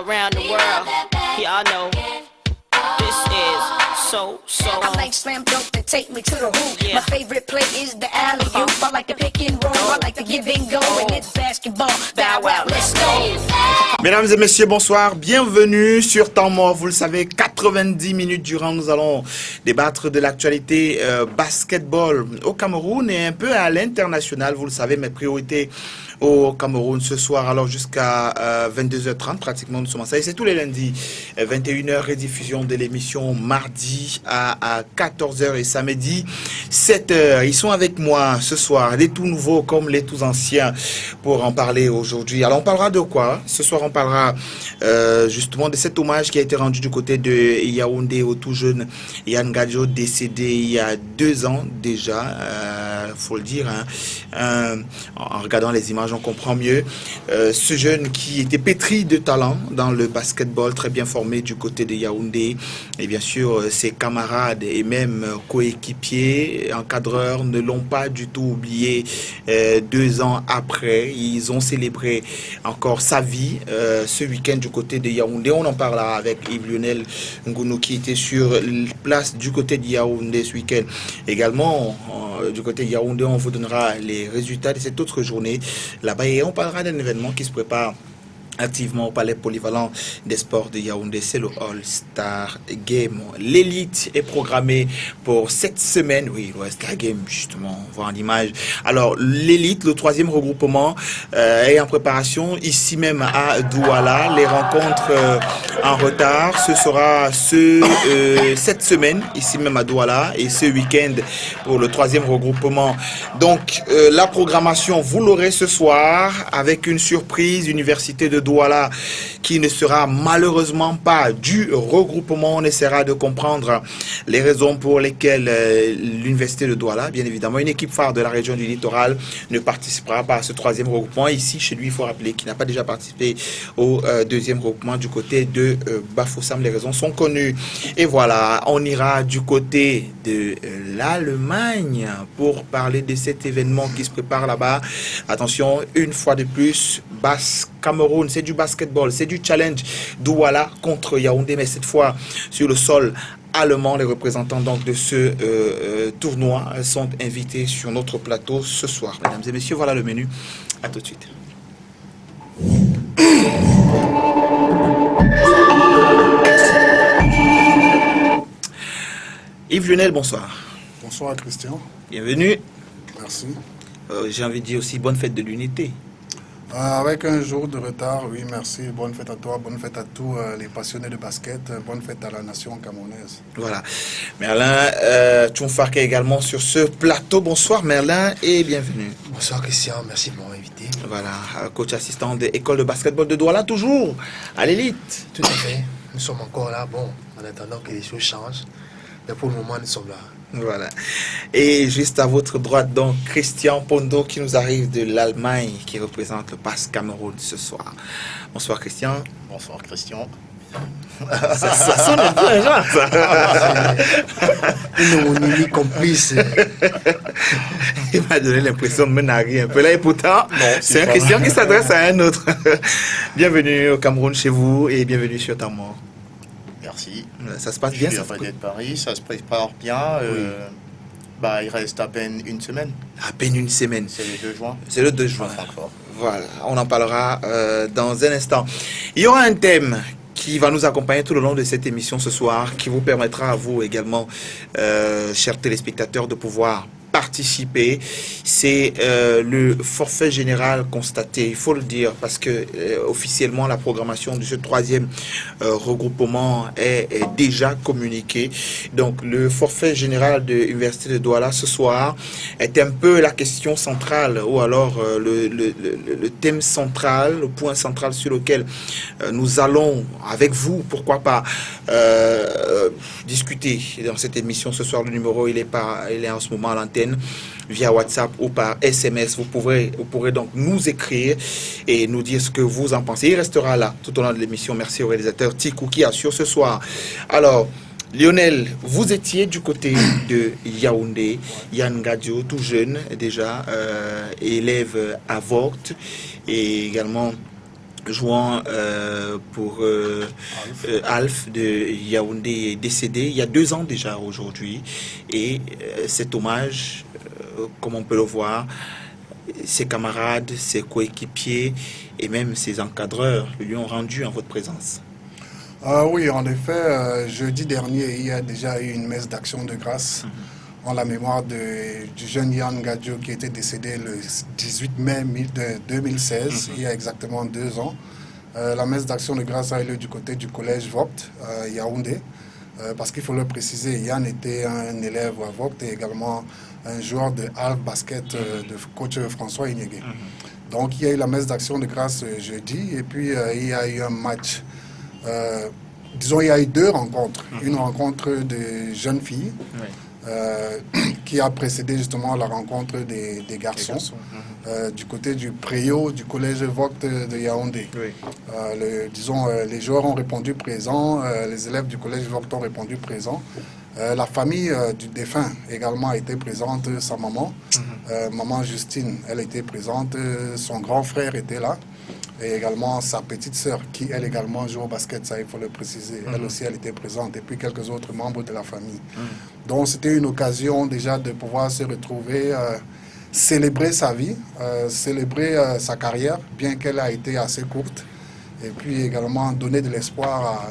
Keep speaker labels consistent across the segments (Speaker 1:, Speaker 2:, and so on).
Speaker 1: around the world. Y'all know this is so.
Speaker 2: I like slam dunk to take me to the hoop. My favorite play is the alley-oop. I like the pick and roll. I like the give and go. And it's basketball. Bow wow, let's go.
Speaker 3: Mesdames et messieurs, bonsoir. Bienvenue sur Temps Mort. Vous le savez, 90 minutes durant, nous allons débattre de l'actualité basketball au Cameroun et un peu à l'international. Vous le savez, mes priorités au Cameroun ce soir, alors jusqu'à 22h30 pratiquement, nous sommes à ça. Et c'est tous les lundis, 21h, rediffusion de l'émission mardi à 14h et samedi 7h. Ils sont avec moi ce soir, les tout nouveaux comme les tout anciens, pour en parler aujourd'hui. Alors on parlera de quoi? Ce soir on parlera justement de cet hommage qui a été rendu du côté de Yaoundé au tout jeune Yann Gadjo, décédé il y a 2 ans déjà, faut le dire, hein. En regardant les images on comprend mieux. Ce jeune qui était pétri de talent dans le basketball, très bien formé du côté de Yaoundé, et bien sûr ses camarades et même coéquipiers, encadreurs ne l'ont pas du tout oublié. 2 ans après, ils ont célébré encore sa vie ce week-end du côté de Yaoundé. On en parlera avec Yves-Lionel Ngounou qui était sur place du côté de Yaoundé ce week-end. Également, du côté de Yaoundé, on vous donnera les résultats de cette autre journée là-bas et on parlera d'un événement qui se prépare activement au palais polyvalent des sports de Yaoundé, c'est le All-Star Game. L'élite est programmée pour cette semaine. Oui, le All-Star Game, justement, on voit en image. Alors, l'élite, le 3e regroupement, est en préparation ici même à Douala. Les rencontres en retard, ce sera cette semaine, ici même à Douala, et ce week-end pour le 3e regroupement. Donc, la programmation, vous l'aurez ce soir avec une surprise, Université de Douala qui ne sera malheureusement pas du regroupement. On essaiera de comprendre les raisons pour lesquelles l'Université de Douala, bien évidemment, une équipe phare de la région du littoral, ne participera pas à ce 3e regroupement. Ici, chez lui, il faut rappeler qu'il n'a pas déjà participé au 2e regroupement du côté de Bafoussam. Les raisons sont connues. Et voilà, on ira du côté de l'Allemagne pour parler de cet événement qui se prépare là-bas. Attention, une fois de plus, Cameroun, c'est du basketball, c'est du challenge Douala contre Yaoundé, mais cette fois sur le sol allemand. Les représentants donc de ce tournoi sont invités sur notre plateau ce soir. Mesdames et messieurs, voilà le menu. À tout de suite. Yves-Lionel, bonsoir.
Speaker 4: Bonsoir Christian.
Speaker 3: Bienvenue.
Speaker 4: Merci.
Speaker 3: J'ai envie de dire aussi bonne fête de l'unité.
Speaker 4: Avec un jour de retard, oui, merci. Bonne fête à toi, bonne fête à tous les passionnés de basket, bonne fête à la nation camerounaise.
Speaker 3: Voilà. Merlin Tchoumfarke également sur ce plateau. Bonsoir Merlin et bienvenue.
Speaker 5: Bonsoir Christian, merci de m'avoir invité.
Speaker 3: Voilà, coach assistant de l'école de basketball de Douala, toujours à l'élite.
Speaker 5: Tout à fait, nous sommes encore là, bon, en attendant que les choses changent. Mais pour le moment, nous sommes là.
Speaker 3: Voilà. Et juste à votre droite, donc, Christian Pondo qui nous arrive de l'Allemagne, qui représente le PAS Cameroun ce soir. Bonsoir Christian.
Speaker 6: Bonsoir Christian.
Speaker 3: Ça sonne un peu un genre, ça.
Speaker 5: Une unique complice.
Speaker 3: Il m'a donné l'impression de me narguer un peu là, et pourtant, c'est un Christian qui s'adresse à un autre. Bienvenue au Cameroun chez vous et bienvenue sur Temps Mort.
Speaker 6: Merci.
Speaker 3: Ça se passe bien,
Speaker 6: ça de Paris, ça se prépare bien. Oui. Il reste à peine une semaine.
Speaker 3: À peine une semaine.
Speaker 6: C'est le 2 juin.
Speaker 3: C'est le 2 juin.
Speaker 6: Francfort.
Speaker 3: Voilà, on en parlera dans un instant. Il y aura un thème qui va nous accompagner tout le long de cette émission ce soir, qui vous permettra à vous également, chers téléspectateurs, de pouvoir participer. C'est le forfait général constaté, il faut le dire, parce que officiellement la programmation de ce 3e regroupement est déjà communiquée. Donc le forfait général de l'Université de Douala ce soir est un peu la question centrale, ou alors le thème central, le point central sur lequel nous allons avec vous, pourquoi pas, discuter dans cette émission ce soir. Le numéro il est en ce moment à l'antenne via WhatsApp ou par SMS. Vous pourrez donc nous écrire et nous dire ce que vous en pensez. Il restera là tout au long de l'émission. Merci au réalisateur Tikou qui assure ce soir. Alors, Lionel, vous étiez du côté de Yaoundé, Yann Gadjo, tout jeune déjà, élève à Vogt et également jouant pour Alf de Yaoundé est décédé il y a 2 ans déjà aujourd'hui. Et cet hommage, comme on peut le voir, ses camarades, ses coéquipiers et même ses encadreurs lui ont rendu en votre présence.
Speaker 4: Oui, en effet, jeudi dernier, il y a déjà eu une messe d'action de grâce en la mémoire du jeune Yann Gadjo qui était décédé le 18 mai 2016, il y a exactement 2 ans. La messe d'action de grâce a eu lieu du côté du collège Vogt, Yaoundé, parce qu'il faut le préciser, Yann était un élève à Vogt et également un joueur de half basket de coach François Ignigué. Donc il y a eu la messe d'action de grâce jeudi et puis il y a eu un match. Disons, il y a eu 2 rencontres. Une rencontre de jeunes filles qui a précédé justement la rencontre des garçons, du côté du Préau, du collège Vogt de Yaoundé. Disons, les joueurs ont répondu présent, les élèves du collège Vogt ont répondu présent. La famille du défunt également a été présente, sa maman, maman Justine, elle était présente, son grand frère était là. Et également sa petite sœur, qui elle également joue au basket, ça il faut le préciser. Elle aussi, elle était présente. Et puis quelques autres membres de la famille. Donc c'était une occasion déjà de pouvoir se retrouver, célébrer sa vie, célébrer sa carrière, bien qu'elle a été assez courte. Et puis également donner de l'espoir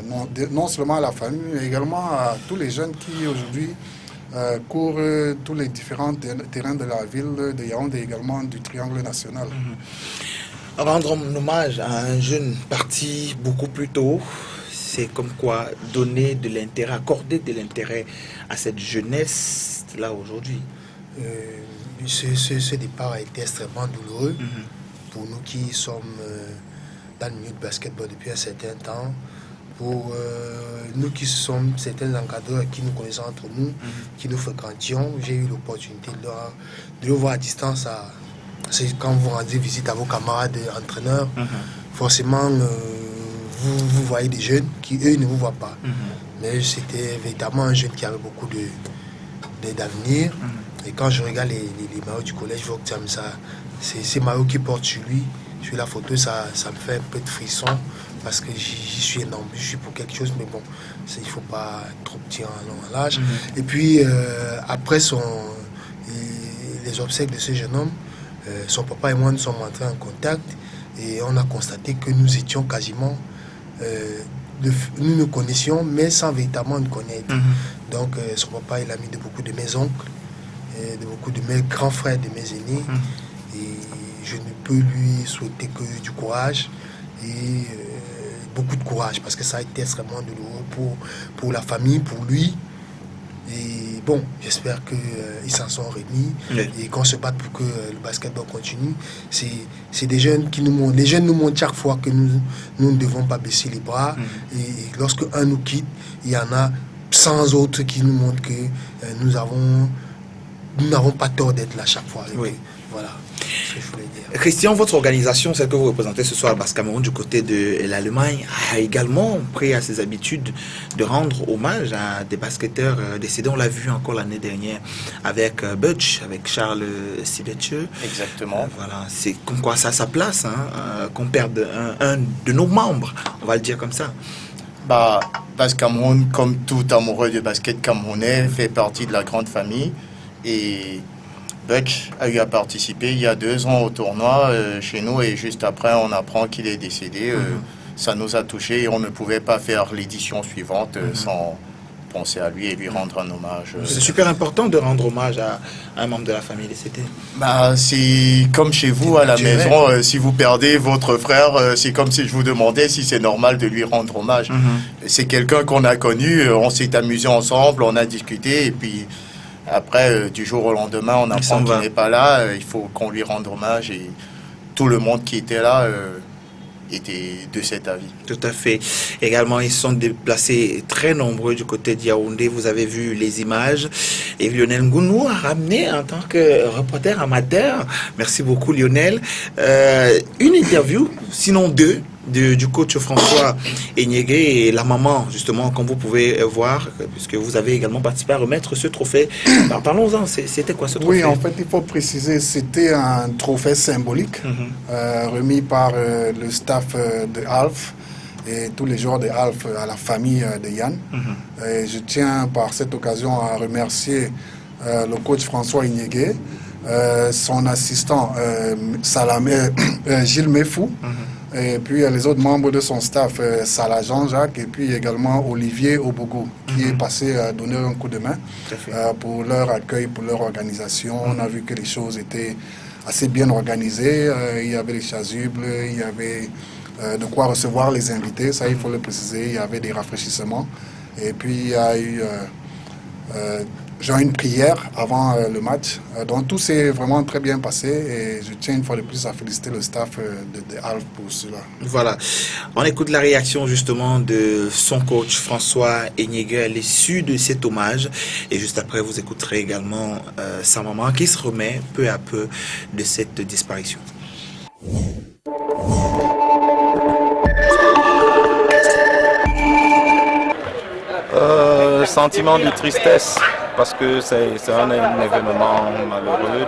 Speaker 4: non seulement à la famille, mais également à tous les jeunes qui aujourd'hui courent tous les différents terrains de la ville de Yaoundé et également du triangle national.
Speaker 3: Rendre hommage à un jeune parti beaucoup plus tôt, c'est comme quoi donner de l'intérêt, accorder de l'intérêt à cette jeunesse-là aujourd'hui.
Speaker 5: Ce départ a été extrêmement douloureux pour nous qui sommes dans le milieu de basketball depuis un certain temps. Pour nous qui sommes certains encadreurs qui nous connaissons entre nous, qui nous fréquentions, j'ai eu l'opportunité de le voir à distance. C'est quand vous rendez visite à vos camarades entraîneurs, forcément vous voyez des jeunes qui eux ne vous voient pas. Mais c'était véritablement un jeune qui avait beaucoup d'avenir. Et quand je regarde les maillots du collège Vogt, c'est ces maillots qui portent sur lui, sur la photo, ça me fait un peu de frisson parce que j'y suis énorme, je suis pour quelque chose, mais bon, il ne faut pas trop petit en l'âge. Et puis après les obsèques de ce jeune homme, son papa et moi nous sommes entrés en contact et on a constaté que nous étions quasiment, nous nous connaissions mais sans véritablement nous connaître. Donc son papa est l'ami de beaucoup de mes oncles, de beaucoup de mes grands frères, de mes aînés, et je ne peux lui souhaiter que du courage et beaucoup de courage parce que ça a été extrêmement douloureux pour la famille, pour lui. Et bon, j'espère qu'ils s'en sont remis et qu'on se batte pour que le basketball continue. C'est des jeunes qui nous montrent. Les jeunes nous montrent chaque fois que nous ne devons pas baisser les bras. Et lorsque un nous quitte, il y en a 100 autres qui nous montrent que nous n'avons pas tort d'être là chaque fois. Voilà ce que je voulais dire.
Speaker 3: Christian, votre organisation, celle que vous représentez ce soir à Basse Cameroun du côté de l'Allemagne, a également pris à ses habitudes de rendre hommage à des basketteurs décédés. On l'a vu encore l'année dernière avec Butch, avec Charles Sibetcheux.
Speaker 6: Exactement.
Speaker 3: Voilà, c'est comme quoi ça a sa place, qu'on perde un de nos membres, on va le dire comme ça.
Speaker 6: Basse Cameroun, comme tout amoureux de basket camerounais, fait partie de la grande famille. Et Butch a eu à participer il y a 2 ans au tournoi chez nous et juste après on apprend qu'il est décédé. Ça nous a touchés et on ne pouvait pas faire l'édition suivante sans penser à lui et lui rendre un hommage.
Speaker 3: C'est super important de rendre hommage à un membre de la famille décédé.
Speaker 6: C'est comme chez vous à la maison, si vous perdez votre frère, c'est comme si je vous demandais si c'est normal de lui rendre hommage. C'est quelqu'un qu'on a connu, on s'est amusé ensemble, on a discuté et puis après, du jour au lendemain, on apprend qu'il n'est pas là. Il faut qu'on lui rende hommage et tout le monde qui était là était de cet avis.
Speaker 3: Tout à fait. Également, ils sont déplacés très nombreux du côté de Yaoundé. Vous avez vu les images. Et Lionel Ngounou a ramené en tant que reporter amateur. Merci beaucoup Lionel. Une interview, sinon 2, du coach François Enyege et la maman, justement, comme vous pouvez voir, puisque vous avez également participé à remettre ce trophée. Alors, parlons-en, c'était quoi ce trophée?
Speaker 4: Oui, en fait, il faut préciser, c'était un trophée symbolique remis par le staff de ALF et tous les joueurs de ALF à la famille de Yann. Et je tiens par cette occasion à remercier le coach François Enyege, son assistant Gilles Mefou, et puis les autres membres de son staff, Salah Jean-Jacques, et puis également Olivier Obogo, qui est passé donner un coup de main pour leur accueil, pour leur organisation. On a vu que les choses étaient assez bien organisées. Il y avait les chasubles, il y avait de quoi recevoir les invités, ça il faut le préciser. Il y avait des rafraîchissements. Et puis il y a eu genre une prière avant le match. Donc tout s'est vraiment très bien passé et je tiens une fois de plus à féliciter le staff de ALF pour cela.
Speaker 3: Voilà. On écoute la réaction justement de son coach François Enyege à l'issue de cet hommage. Et juste après, vous écouterez également sa maman qui se remet peu à peu de cette disparition.
Speaker 7: Sentiment de tristesse parce que c'est un événement malheureux.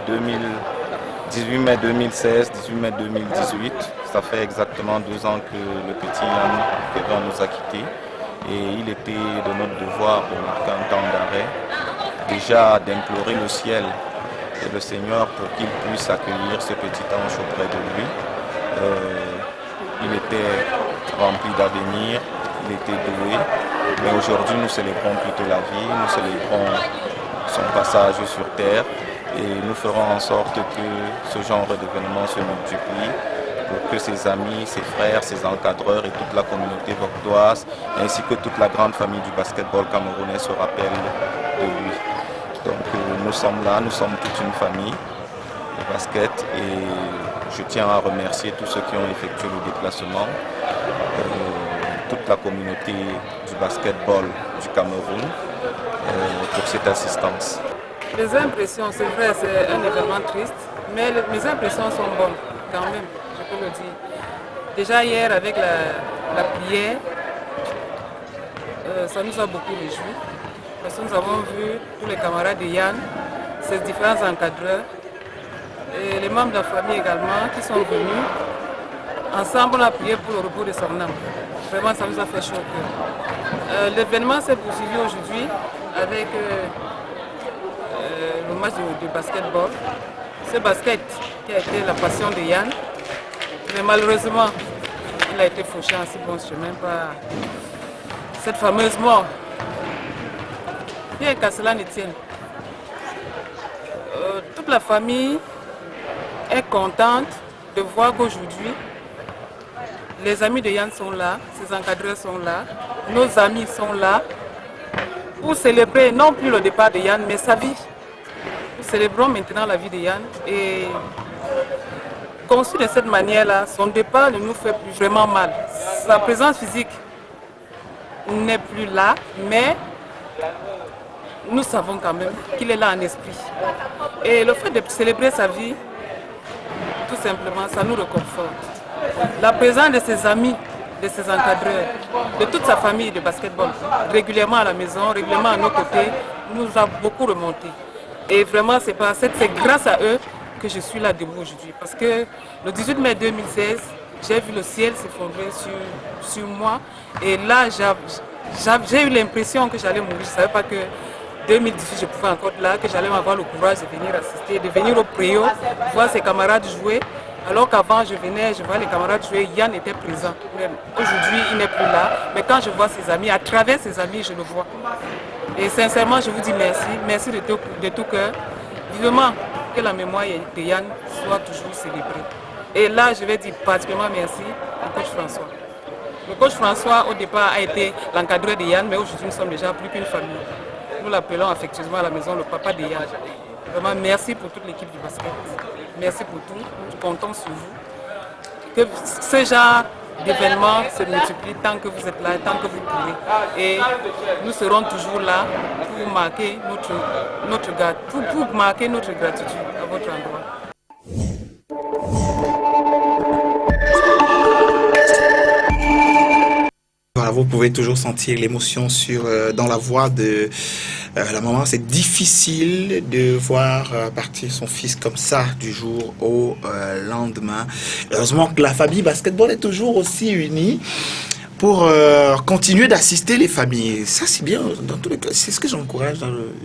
Speaker 7: 18 mai 2016, 18 mai 2018, ça fait exactement 2 ans que le petit Yann Kevin nous a quittés et il était de notre devoir de marquer un temps d'arrêt, déjà d'implorer le ciel et le Seigneur pour qu'il puisse accueillir ce petit ange auprès de lui. Il était rempli d'avenir, il était doué, mais aujourd'hui nous célébrons plutôt la vie, nous célébrons son passage sur terre et nous ferons en sorte que ce genre d'événements se multiplie pour que ses amis, ses frères, ses encadreurs et toute la communauté vaudoise ainsi que toute la grande famille du basketball camerounais se rappellent de lui. Donc nous sommes là, nous sommes toute une famille de basket et je tiens à remercier tous ceux qui ont effectué le déplacement, toute la communauté du basketball du Cameroun pour cette assistance.
Speaker 8: Les impressions, c'est vrai, c'est un événement triste, mais mes impressions sont bonnes quand même, je peux le dire. Déjà hier avec la prière, ça nous a beaucoup réjouis, parce que nous avons vu tous les camarades de Yann, ses différents encadreurs, et les membres de la famille également qui sont venus. Ensemble, on a prié pour le repos de son âme. Vraiment, ça nous a fait chaud au cœur. L'événement s'est poursuivi aujourd'hui avec le match de basketball. Ce basket qui a été la passion de Yann, mais malheureusement, il a été fauché en si bon chemin par cette fameuse mort. Bien qu'à cela ne tienne, toute la famille est contente de voir qu'aujourd'hui, les amis de Yann sont là, ses encadreurs sont là, nos amis sont là pour célébrer non plus le départ de Yann, mais sa vie. Nous célébrons maintenant la vie de Yann et conçu de cette manière-là, son départ ne nous fait plus vraiment mal. Sa présence physique n'est plus là, mais nous savons quand même qu'il est là en esprit. Et le fait de célébrer sa vie, tout simplement, ça nous réconforte. La présence de ses amis, de ses encadreurs, de toute sa famille de basketball, régulièrement à la maison, régulièrement à nos côtés, nous a beaucoup remonté. Et vraiment, c'est grâce à eux que je suis là debout aujourd'hui. Parce que le 18 mai 2016, j'ai vu le ciel s'effondrer sur moi. Et là, j'ai eu l'impression que j'allais mourir. Je ne savais pas que 2018, je pouvais encore être là, que j'allais avoir le courage de venir assister, de venir au préau, voir ses camarades jouer. Alors qu'avant, je vois les camarades jouer, Yann était présent. Aujourd'hui, il n'est plus là. Mais quand je vois ses amis, à travers ses amis, je le vois. Et sincèrement, je vous dis merci. Merci de tout cœur. Vivement que la mémoire de Yann soit toujours célébrée. Et là, je vais dire particulièrement merci au coach François. Le coach François, au départ, a été l'encadreur de Yann, mais aujourd'hui, nous sommes déjà plus qu'une famille. Nous l'appelons affectueusement à la maison le papa de Yann. Vraiment, merci pour toute l'équipe du basket. Merci pour tout. Nous comptons sur vous. Que ce genre d'événements se multiplient tant que vous êtes là, tant que vous pouvez. Et nous serons toujours là pour marquer pour marquer notre gratitude à votre endroit.
Speaker 3: vous pouvez toujours sentir l'émotion dans la voix de la maman. C'est difficile de voir partir son fils comme ça du jour au lendemain. Heureusement que la famille basketball est toujours aussi unie pour continuer d'assister les familles. Ça, c'est bien. Dans tous les cas, c'est ce que j'encourage.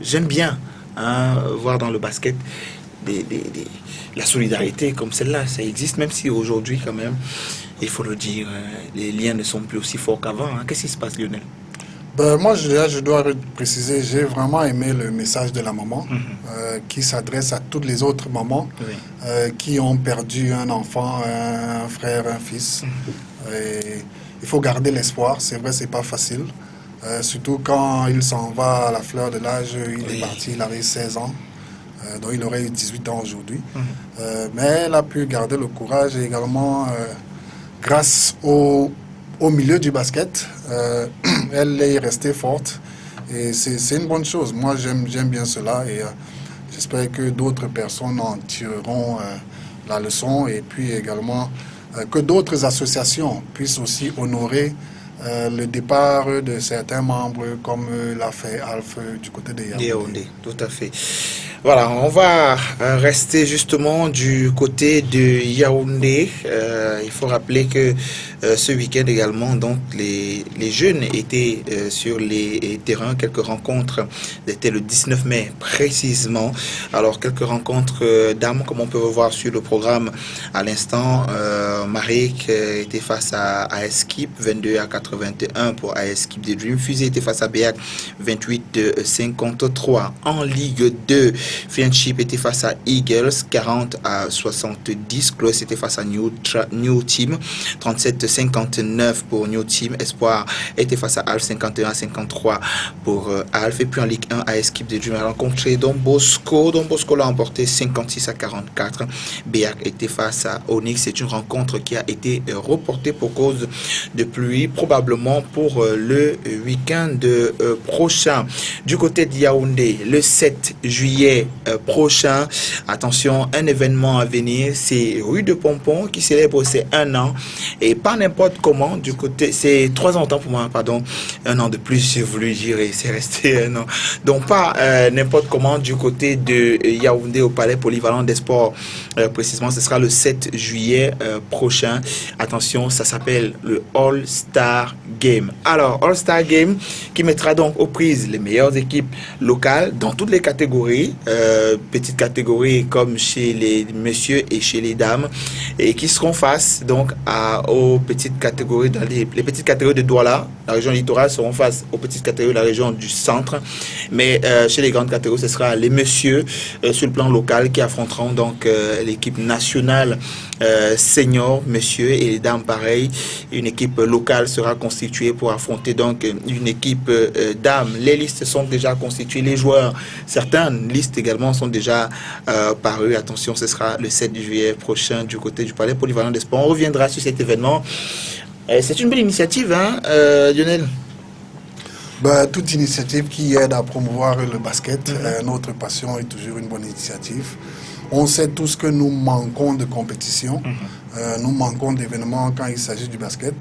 Speaker 3: J'aime bien voir dans le basket la solidarité comme celle-là. Ça existe, même si aujourd'hui, quand même, il faut le dire, les liens ne sont plus aussi forts qu'avant. Qu'est-ce qui se passe, Lionel?
Speaker 4: Moi, je dois préciser, j'ai vraiment aimé le message de la maman qui s'adresse à toutes les autres mamans qui ont perdu un enfant, un frère, un fils. Et il faut garder l'espoir. C'est vrai, c'est pas facile. Surtout quand il s'en va à la fleur de l'âge, il est parti, il avait 16 ans. Donc il aurait eu 18 ans aujourd'hui. Mais elle a pu garder le courage et également, grâce au milieu du basket, elle est restée forte. Et c'est une bonne chose. Moi, j'aime bien cela et j'espère que d'autres personnes en tireront la leçon et puis également que d'autres associations puissent aussi honorer le départ de certains membres comme l'a fait Alf du côté de Yaoundé.
Speaker 3: Tout à fait. Voilà, on va rester justement du côté de Yaoundé. Il faut rappeler que ce week-end également, donc les jeunes étaient sur les terrains. Quelques rencontres, c'était le 19 mai précisément. Alors quelques rencontres dames, comme on peut voir sur le programme à l'instant. Marek était face à AS Kip, 22-81 pour AS Kip des Dream. Fusée était face à Béac, 28-53. En Ligue 2, Friendship était face à Eagles, 40-70. Close était face à New Team, 37-59 pour New Team. Espoir était face à Alf, 51-53 pour Alf. Et puis en Ligue 1, AS Kip de Dream a rencontré Don Bosco. Don Bosco l'a emporté 56-44. Béac était face à Onyx. C'est une rencontre qui a été reportée pour cause de pluie, probablement pour le week-end prochain. Du côté de Yaoundé, le 7 juillet prochain, attention, un événement à venir, c'est Rue de Pompon qui célèbre ses 1 an et pas n'importe comment. Du côté, c'est 3 ans pour moi, pardon, 1 an de plus, j'ai voulu dire, et c'est resté 1 an. Donc pas n'importe comment du côté de Yaoundé au Palais Polyvalent des Sports. Précisément, ce sera le 7 juillet prochain. Attention, ça s'appelle le All-Star Game. Alors, All-Star Game qui mettra donc aux prises les meilleures équipes locales dans toutes les catégories, petites catégories comme chez les messieurs et chez les dames, et qui seront face donc aux petites catégories dans les petites catégories de Douala, la région littorale, seront face aux petites catégories de la région du centre. Mais chez les grandes catégories, ce sera les messieurs sur le plan local qui affronteront donc l'équipe nationale senior, messieurs, et les dames pareil. Une équipe locale sera constituée pour affronter donc une équipe dames. Les listes sont déjà constituées, les joueurs, certaines listes également sont déjà parues. Attention, ce sera le 7 juillet prochain du côté du Palais Polyvalent des Sports. On reviendra sur cet événement. C'est une belle initiative, hein, Lionel?
Speaker 4: Toute initiative qui aide à promouvoir le basket, notre passion est toujours une bonne initiative. On sait tous que nous manquons de compétition, nous manquons d'événements quand il s'agit du basket.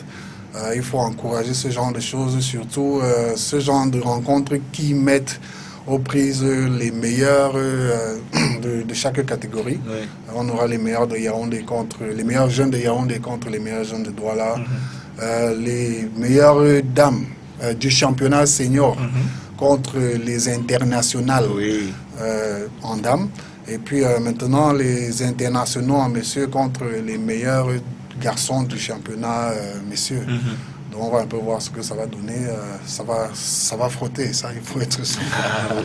Speaker 4: Il faut encourager ce genre de choses, surtout ce genre de rencontres qui mettent aux prises les meilleurs de chaque catégorie. Oui. On aura les meilleurs de Yaoundé contre les meilleurs jeunes de Yaoundé contre les meilleurs jeunes de Douala, les meilleures dames du championnat senior contre les internationales en dames. Et puis maintenant, les internationaux en messieurs contre les meilleurs garçons du championnat messieurs. Donc on va un peu voir ce que ça va donner. Ça va frotter, ça, il faut être sûr.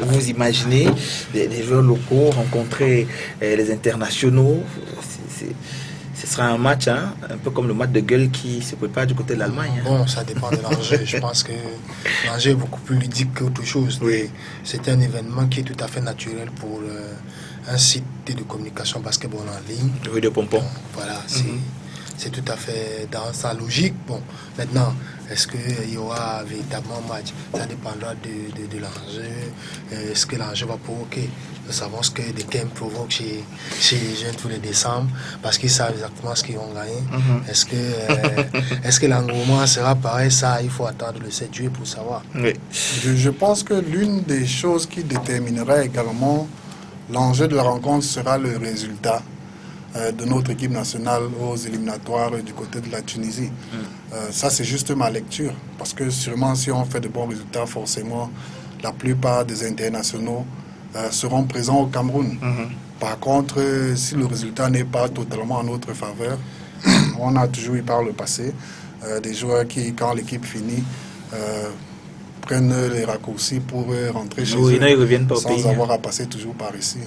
Speaker 3: Vous imaginez les joueurs locaux rencontrer les internationaux. Ce sera un match, hein, un peu comme le match de gueule qui se prépare du côté de l'Allemagne. Hein.
Speaker 5: Bon, ça dépend de l'enjeu. Je pense que l'enjeu est beaucoup plus ludique qu'autre chose. Oui. C'est un événement qui est tout à fait naturel pour un site de communication basketball en ligne.
Speaker 3: Rue de Pompon.
Speaker 5: Voilà, c'est tout à fait dans sa logique. Bon, maintenant, est-ce qu'il y aura véritablement match? Ça dépendra de l'enjeu, ce que l'enjeu va provoquer. Nous savons ce que les games provoquent chez les jeunes tous les décembre, parce qu'ils savent exactement ce qu'ils vont gagner. Est-ce que l'engouement sera pareil? Ça, il faut attendre le 7 juillet pour savoir.
Speaker 3: Oui.
Speaker 4: Je pense que l'une des choses qui déterminerait également l'enjeu de la rencontre sera le résultat de notre équipe nationale aux éliminatoires du côté de la Tunisie. Ça, c'est juste ma lecture. Parce que sûrement, si on fait de bons résultats, forcément, la plupart des internationaux seront présents au Cameroun. Par contre, si le résultat n'est pas totalement en notre faveur, on a toujours eu par le passé des joueurs qui, quand l'équipe finit, prennent les raccourcis pour rentrer chez eux,
Speaker 3: ils reviennent pas au
Speaker 4: sans
Speaker 3: pays,
Speaker 4: avoir à passer toujours par ici.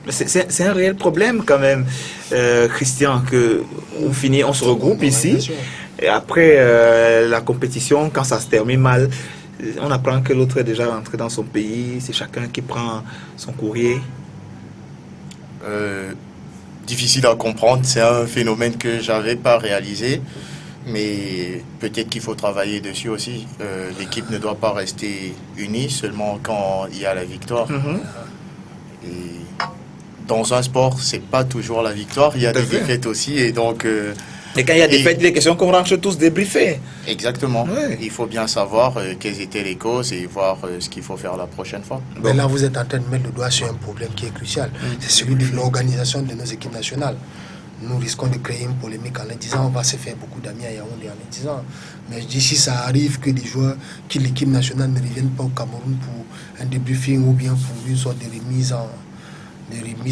Speaker 3: C'est un réel problème quand même, Christian, que on finit, on se regroupe ici, et après la compétition, quand ça se termine mal, on apprend que l'autre est déjà rentré dans son pays, c'est chacun qui prend son courrier.
Speaker 6: Difficile à comprendre, c'est un phénomène que j'avais pas réalisé, mais peut-être qu'il faut travailler dessus aussi. L'équipe ne doit pas rester unie seulement quand il y a la victoire. Et dans un sport, c'est pas toujours la victoire, il y a des défaites aussi, et donc...
Speaker 3: Et quand il y a des défaites, les questions qu'on rentre tous débriefées.
Speaker 6: Exactement.
Speaker 3: Ouais.
Speaker 6: Il faut bien savoir quelles étaient les causes et voir ce qu'il faut faire la prochaine fois.
Speaker 5: Mais là, vous êtes en train de mettre le doigt sur un problème qui est crucial. C'est celui de l'organisation de nos équipes nationales. Nous risquons de créer une polémique en disant on va se faire beaucoup d'amis à Yaoundé en disant. Mais je dis si ça arrive que des joueurs qui l'équipe nationale ne reviennent pas au Cameroun pour un débriefing ou bien pour une sorte de remise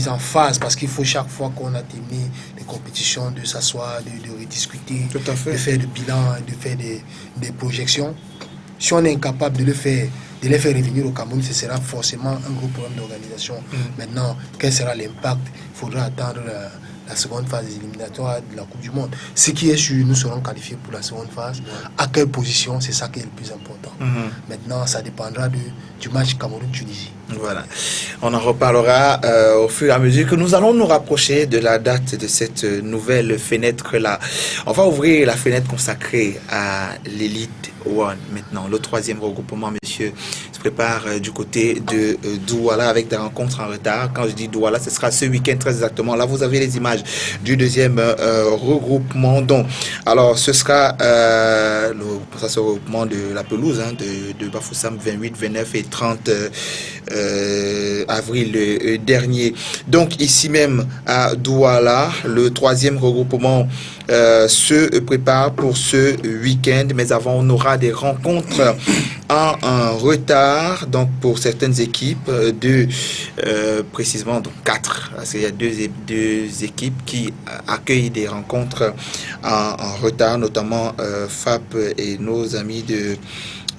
Speaker 5: en phase, parce qu'il faut chaque fois qu'on a terminé les compétitions de s'asseoir, de rediscuter, de faire le bilan, de faire des projections. Si on est incapable de les faire revenir au Cameroun, ce sera forcément un gros problème d'organisation. Maintenant, quel sera l'impact? Il faudra attendre la seconde phase des éliminatoires de la Coupe du Monde. Ce qui est sûr, nous serons qualifiés pour la seconde phase. À quelle position? C'est ça qui est le plus important. Maintenant, ça dépendra du match Cameroun-Tunisie.
Speaker 3: Voilà. On en reparlera au fur et à mesure que nous allons nous rapprocher de la date de cette nouvelle fenêtre-là. On va ouvrir la fenêtre consacrée à l'élite One maintenant. Le troisième regroupement, monsieur, se prépare du côté de Douala avec des rencontres en retard. Quand je dis Douala, ce sera ce week-end très exactement. Là, vous avez les images du deuxième regroupement. Donc, alors, ce sera le regroupement de la pelouse de Bafoussam 28, 29 et 30 avril dernier. Donc ici même à Douala, le troisième regroupement se prépare pour ce week-end, mais avant on aura des rencontres en retard, donc pour certaines équipes, précisément donc 4, parce qu'il y a deux équipes qui accueillent des rencontres en retard, notamment FAP et nos amis de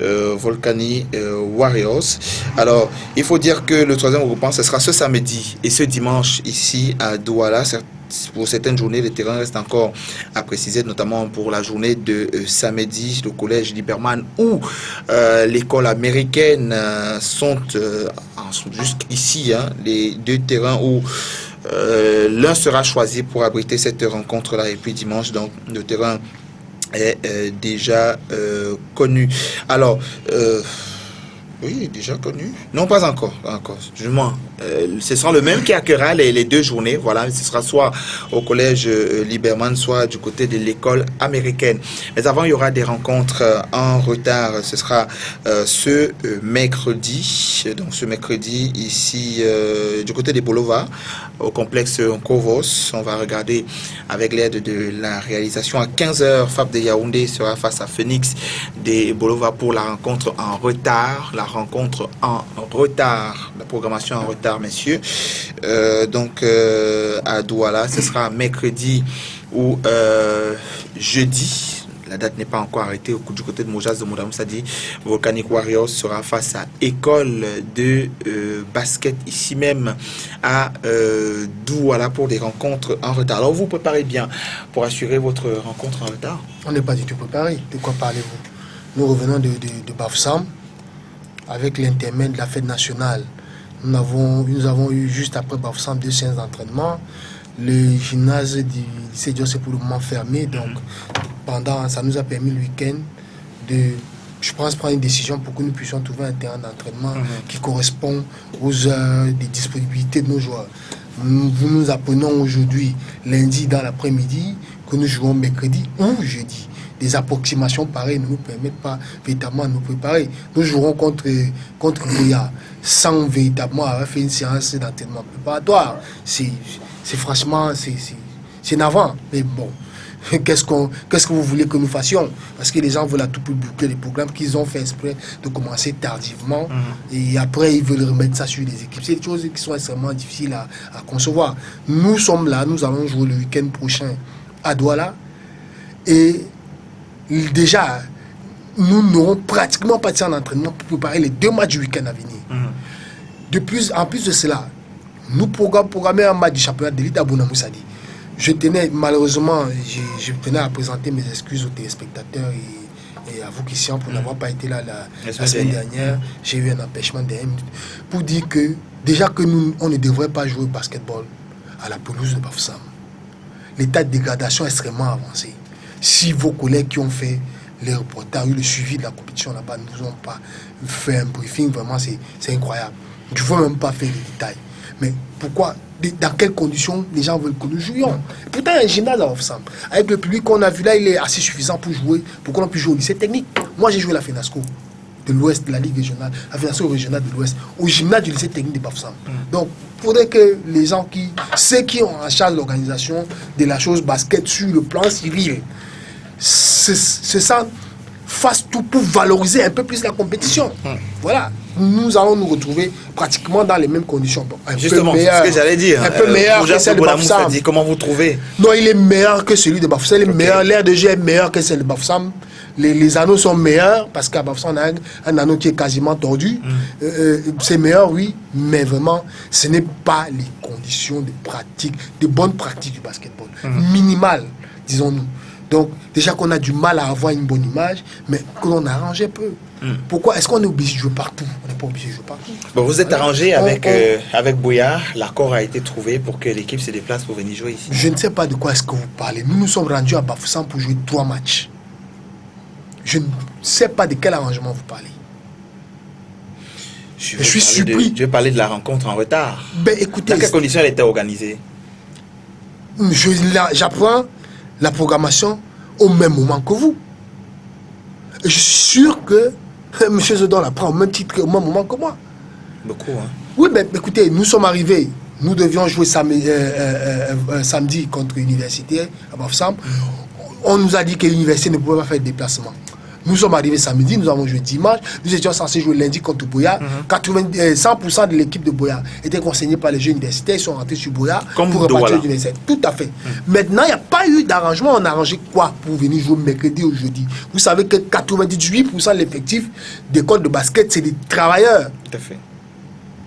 Speaker 3: Volcani Warriors. Alors, il faut dire que le troisième regroupement, ce sera ce samedi et ce dimanche ici à Douala. Pour certaines journées, le terrain reste encore à préciser, notamment pour la journée de samedi, le collège Liberman ou l'école américaine sont jusqu'ici, les deux terrains où l'un sera choisi pour abriter cette rencontre-là. Et puis dimanche, donc, le terrain est déjà connu. Alors, oui, déjà connu. Non, pas encore. Je mens. Ce sera le même qui accueillera les deux journées. Voilà, ce sera soit au collège Liberman, soit du côté de l'école américaine. Mais avant, il y aura des rencontres en retard. Ce sera ce mercredi. Donc, ce mercredi, ici, du côté des Bolova, au complexe Kovos. On va regarder avec l'aide de la réalisation à 15h. FAP de Yaoundé sera face à Phoenix des Bolova pour la rencontre en retard. La programmation en retard, messieurs. Donc, à Douala, ce sera mercredi ou jeudi. La date n'est pas encore arrêtée du côté de Mojas de Moudam Sadi. Volcanic Warriors sera face à École de basket ici même à Douala pour des rencontres en retard. Alors vous préparez bien pour assurer votre rencontre en retard?
Speaker 5: On n'est pas du tout préparé. De quoi parlez-vous? Nous revenons de Bafoussam avec l'intermède de la fête nationale. Nous avons eu juste après Bafoussam 2 séances d'entraînement. Le gymnase du lycée Dios est pour le moment fermé. Donc, ça nous a permis le week-end de, je pense, prendre une décision pour que nous puissions trouver un terrain d'entraînement qui correspond aux heures, des disponibilités de nos joueurs. Nous apprenons aujourd'hui, lundi dans l'après-midi, que nous jouons mercredi ou jeudi. Des approximations pareilles ne nous permettent pas véritablement de nous préparer. Nous jouerons contre Boya sans véritablement avoir fait une séance d'entraînement préparatoire. C'est franchement, c'est navrant. Mais bon, qu'est-ce que vous voulez que nous fassions? Parce que les gens veulent à tout prix boucler les programmes qu'ils ont fait exprès de commencer tardivement. Et après, ils veulent remettre ça sur les équipes. C'est des choses qui sont extrêmement difficiles à concevoir. Nous sommes là, nous allons jouer le week-end prochain à Douala. Et déjà, nous n'aurons pratiquement pas de séance d'entraînement pour préparer les 2 matchs du week-end à venir. En plus de cela, nous programmons un match du championnat d'élite à Bouna Moussadi. Malheureusement, je tenais à présenter mes excuses aux téléspectateurs et à vous qui sont pour n'avoir pas été là la semaine dernière. J'ai eu un empêchement de 1 minute pour dire que déjà que nous, on ne devrait pas jouer au basketball à la pelouse de Bafoussam. L'état de dégradation est extrêmement avancé. Si vos collègues qui ont fait les reportages, le suivi de la compétition là-bas, ne nous ont pas fait un briefing, vraiment c'est incroyable. Je ne veux même pas faire les détails. Mais pourquoi, dans quelles conditions les gens veulent que nous jouions? Pourtant, un gymnase à Bafoussam, avec le public qu'on a vu là, il est assez suffisant pour jouer, pour qu'on puisse jouer au lycée technique. Moi, j'ai joué à la FENASCO de l'Ouest, de la Ligue régionale, la FENASCO régionale de l'Ouest, au gymnase du lycée technique de Bafoussam. Donc, il faudrait que les gens ceux qui ont en charge l'organisation de la chose basket sur le plan civil, c'est ça, fasse tout pour valoriser un peu plus la compétition. Voilà. Nous allons nous retrouver pratiquement dans les mêmes conditions.
Speaker 3: Justement, c'est ce que j'allais dire.
Speaker 5: Un peu meilleur que celle de Bafoussam.
Speaker 3: Comment vous trouvez?
Speaker 5: Non, il est meilleur que celui de Bafoussam. L'air de jeu est meilleur que celle de Bafoussam. Les anneaux sont meilleurs parce qu'à Bafoussam, on a un anneau qui est quasiment tordu. C'est meilleur, oui, mais vraiment, ce n'est pas les conditions de pratique, de bonnes pratiques du basketball. Minimales, disons-nous. Donc, déjà qu'on a du mal à avoir une bonne image, mais que l'on arrange un peu. Pourquoi est-ce qu'on est obligé de jouer partout? On n'est pas obligé de jouer partout.
Speaker 3: Bon, vous êtes arrangé avec Boya. L'accord a été trouvé pour que l'équipe se déplace pour venir jouer ici. Je
Speaker 5: ne sais pas de quoi est-ce que vous parlez. Nous nous sommes rendus à Bafoussam pour jouer 3 matchs. Je ne sais pas de quel arrangement vous parlez. Je suis surpris.
Speaker 3: Je vais parler de la rencontre en retard.
Speaker 5: Ben, écoutez,
Speaker 3: dans quelles conditions elle était organisée?
Speaker 5: J'apprends la programmation au même moment que vous. Et je suis sûr que M. Zedon la prend au même titre, au même moment que moi.
Speaker 3: Beaucoup, hein?
Speaker 5: Oui, mais écoutez, nous sommes arrivés. Nous devions jouer samedi contre l'université à Bafoussam. On nous a dit que l'université ne pouvait pas faire de déplacement. Nous sommes arrivés samedi, nous avons joué dimanche, nous étions censés jouer lundi contre Boya. 100% de l'équipe de Boya était concernée par les jeux universitaires, ils sont rentrés sur Boya pour repartir à l'université. Tout à fait. Maintenant, il n'y a pas eu d'arrangement. On a arrangé quoi pour venir jouer mercredi ou jeudi? Vous savez que 98% de l'effectif d'école de basket, c'est des travailleurs.
Speaker 3: Tout à fait.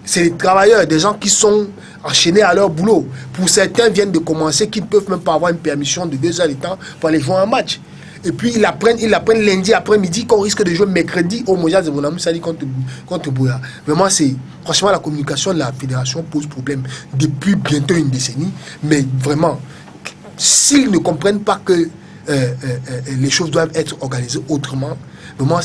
Speaker 5: C'est des travailleurs, des gens qui sont enchaînés à leur boulot. Pour certains, viennent de commencer, qui ne peuvent même pas avoir une permission de 2 heures de temps pour aller jouer un match. Et puis ils apprennent lundi après-midi qu'on risque de jouer mercredi au Mondial de Bouna Moussadi contre Boya. Vraiment, franchement, la communication de la fédération pose problème depuis bientôt une décennie. Mais vraiment, s'ils ne comprennent pas que les choses doivent être organisées autrement, vraiment,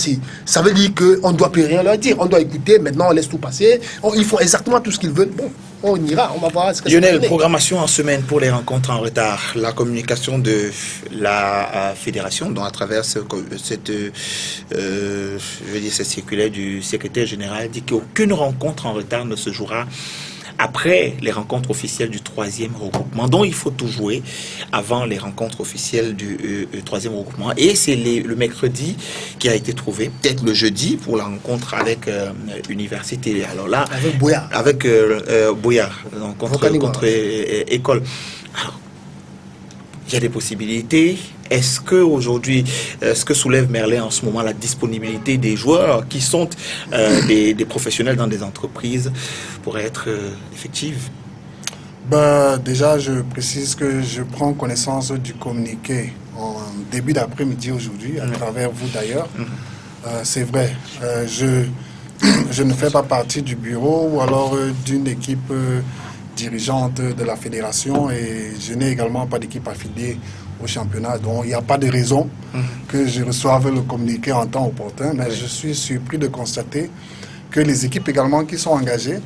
Speaker 5: ça veut dire qu'on ne doit plus rien leur dire. On doit écouter, maintenant on laisse tout passer. Ils font exactement tout ce qu'ils veulent. Bon, on ira, on va voir ce que
Speaker 3: Lionel, programmation en semaine pour les rencontres en retard. La communication de la fédération, dont à travers cette circulaire du secrétaire général, dit qu'aucune rencontre en retard ne se jouera après les rencontres officielles du 3e regroupement, dont il faut tout jouer avant les rencontres officielles du 3e regroupement. Et c'est le mercredi qui a été trouvé, peut-être le jeudi pour la rencontre avec Université. Alors là,
Speaker 5: avec Boya.
Speaker 3: Avec Boya, contre école. Alors, il y a des possibilités. Est-ce que aujourd'hui, ce que soulève Merlin en ce moment, la disponibilité des joueurs qui sont des professionnels dans des entreprises pourrait être effective?
Speaker 4: Déjà, je précise que je prends connaissance du communiqué en début d'après-midi aujourd'hui, à travers vous d'ailleurs. C'est vrai, je ne fais pas partie du bureau ou alors d'une équipe dirigeante de la fédération et je n'ai également pas d'équipe affiliée au championnat, donc il n'y a pas de raison que je reçoive le communiqué en temps opportun, mais je suis surpris de constater que les équipes également qui sont engagées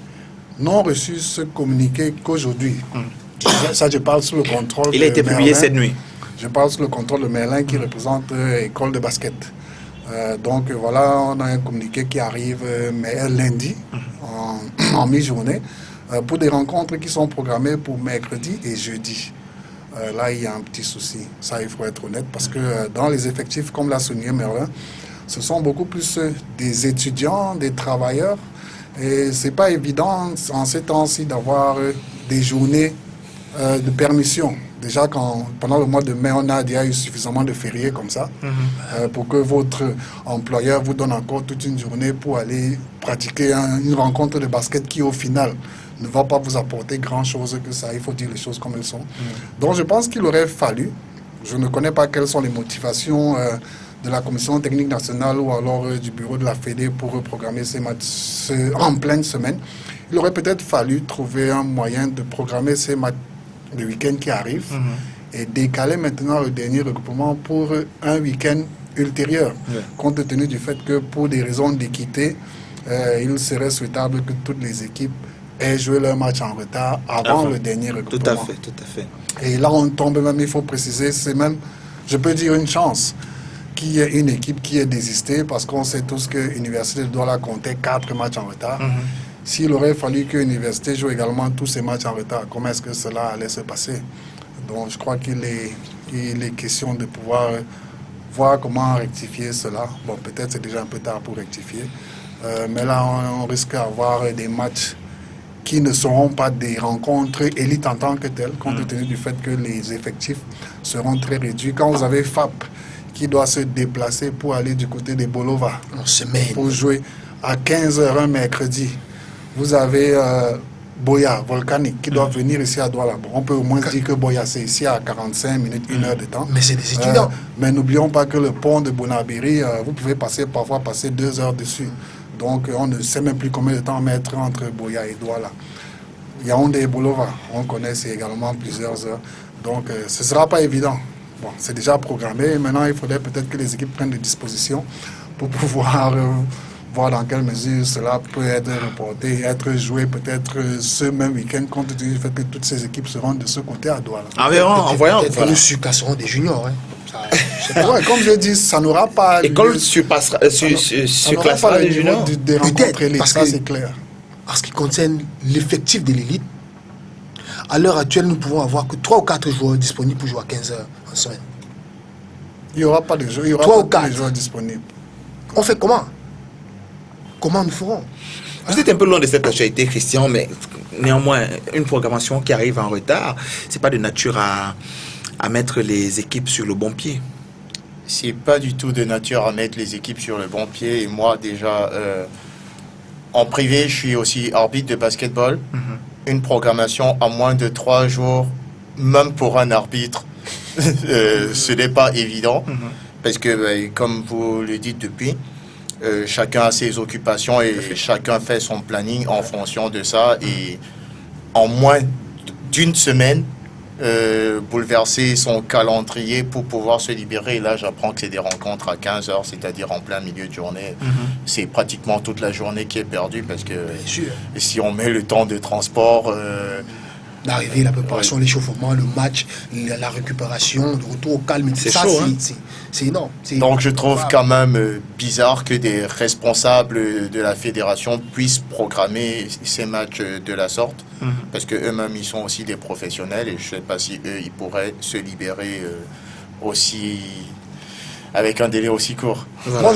Speaker 4: n'ont reçu ce communiqué qu'aujourd'hui. Ça, je parle sous le contrôle
Speaker 3: Il a été publié
Speaker 4: Merlin.
Speaker 3: cette nuit.
Speaker 4: Je parle sous le contrôle de Merlin qui représente l'école de basket. Donc voilà, on a un communiqué qui arrive lundi en mi-journée pour des rencontres qui sont programmées pour mercredi et jeudi. Là, il y a un petit souci. Ça, il faut être honnête parce que dans les effectifs, comme l'a souligné Merlin, ce sont beaucoup plus des étudiants, des travailleurs. Et c'est pas évident en ces temps-ci d'avoir des journées de permission. Déjà, pendant le mois de mai, on a déjà eu suffisamment de fériés comme ça pour que votre employeur vous donne encore toute une journée pour aller pratiquer une rencontre de basket qui, au final, ne va pas vous apporter grand-chose que ça. Il faut dire les choses comme elles sont. Donc, je pense qu'il aurait fallu, je ne connais pas quelles sont les motivations de la Commission technique nationale ou alors du bureau de la Fédé pour reprogrammer ces matchs en pleine semaine. Il aurait peut-être fallu trouver un moyen de programmer ces matchs le week-end qui arrive et décaler maintenant le dernier regroupement pour un week-end ultérieur, compte tenu du fait que pour des raisons d'équité, il serait souhaitable que toutes les équipes aient joué leur match en retard avant le dernier regroupement.
Speaker 3: Tout à fait, tout à fait.
Speaker 4: Et là, on tombe même, il faut préciser, c'est même, je peux dire, une chance qu'il y ait une équipe qui ait désisté parce qu'on sait tous que l'Université de Douala comptait 4 matchs en retard. S'il aurait fallu que l'université joue également tous ces matchs en retard, comment est-ce que cela allait se passer? Donc je crois qu'il est question de pouvoir voir comment rectifier cela. Bon, peut-être c'est déjà un peu tard pour rectifier, mais là on risque d'avoir des matchs qui ne seront pas des rencontres élites en tant que telles, compte tenu du fait que les effectifs seront très réduits. Quand vous avez FAP qui doit se déplacer pour aller du côté des Bolova, pour jouer à 15h un mercredi, vous avez Boya, Volcanique, qui doit venir ici à Douala. Bon, on peut au moins dire que Boya, c'est ici à 45 minutes, 1 heure de temps.
Speaker 5: Mais c'est des étudiants.
Speaker 4: Mais n'oublions pas que le pont de Bonabiri, vous pouvez parfois passer 2 heures dessus. Donc, on ne sait même plus combien de temps mettre entre Boya et Douala. Yaoundé et Bolova, on connaît, c'est également plusieurs heures. Donc, ce ne sera pas évident. Bon, c'est déjà programmé. Maintenant, il faudrait peut-être que les équipes prennent des dispositions pour pouvoir voir dans quelle mesure cela peut être reporté, être joué peut-être ce même week-end, compte tenu du fait que toutes ces équipes seront de ce côté à Douala.
Speaker 3: En voyant.
Speaker 5: Peut-être nous surclasserons des juniors.
Speaker 4: Ouais, comme je dis, ça n'aura pas...
Speaker 3: L'école surclassera les juniors.
Speaker 4: Des rencontres élites, ça c'est clair.
Speaker 5: En ce qui concerne l'effectif de l'élite, à l'heure actuelle, nous pouvons avoir que 3 ou 4 joueurs disponibles pour jouer à 15 heures en semaine.
Speaker 4: Il n'y aura pas de joueurs, il y aura
Speaker 5: 3 ou
Speaker 4: pas
Speaker 5: 4
Speaker 4: de joueurs disponibles.
Speaker 5: On fait comment? Comment nous ferons?
Speaker 3: Vous êtes un peu loin de cette actualité, Christian, mais néanmoins, une programmation qui arrive en retard, c'est pas de nature à mettre les équipes sur le bon pied.
Speaker 6: C'est pas du tout de nature à mettre les équipes sur le bon pied. Et moi, déjà, en privé, je suis aussi arbitre de basketball. Une programmation à moins de 3 jours, même pour un arbitre, ce n'est pas évident. Parce que, comme vous le dites depuis, chacun a ses occupations et chacun fait son planning en fonction de ça. Et en moins d'une semaine, bouleverser son calendrier pour pouvoir se libérer. Et là, j'apprends que c'est des rencontres à 15 heures, c'est-à-dire en plein milieu de journée. C'est pratiquement toute la journée qui est perdue parce que si on met le temps de transport...
Speaker 5: l'arrivée, la préparation, l'échauffement, le match, la récupération, le retour au calme,
Speaker 3: c'est
Speaker 5: ça,
Speaker 3: chaud,
Speaker 5: c'est énorme.
Speaker 6: Donc je trouve quand même bizarre que des responsables de la fédération puissent programmer ces matchs de la sorte, parce qu'eux-mêmes, ils sont aussi des professionnels, et je ne sais pas si eux, ils pourraient se libérer aussi avec un délai aussi court.
Speaker 4: Moi,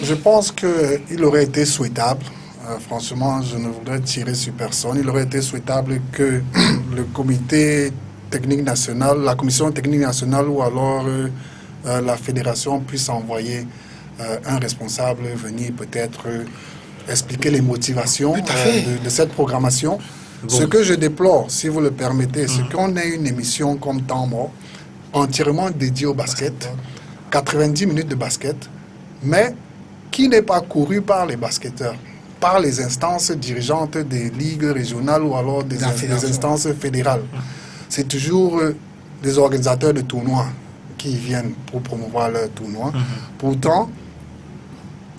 Speaker 4: je pense qu'il aurait été souhaitable, franchement, je ne voudrais tirer sur personne, il aurait été souhaitable que le comité technique national, la commission technique nationale ou alors la fédération puisse envoyer un responsable venir peut-être expliquer les motivations de cette programmation. Bon. Ce que je déplore, si vous le permettez, c'est qu'on ait une émission comme Temps mort, entièrement dédiée au basket, 90 minutes de basket, mais qui n'est pas couru par les basketteurs. par les instances dirigeantes des ligues régionales ou alors des instances fédérales. C'est toujours des organisateurs de tournois qui viennent pour promouvoir leur tournoi. Pourtant,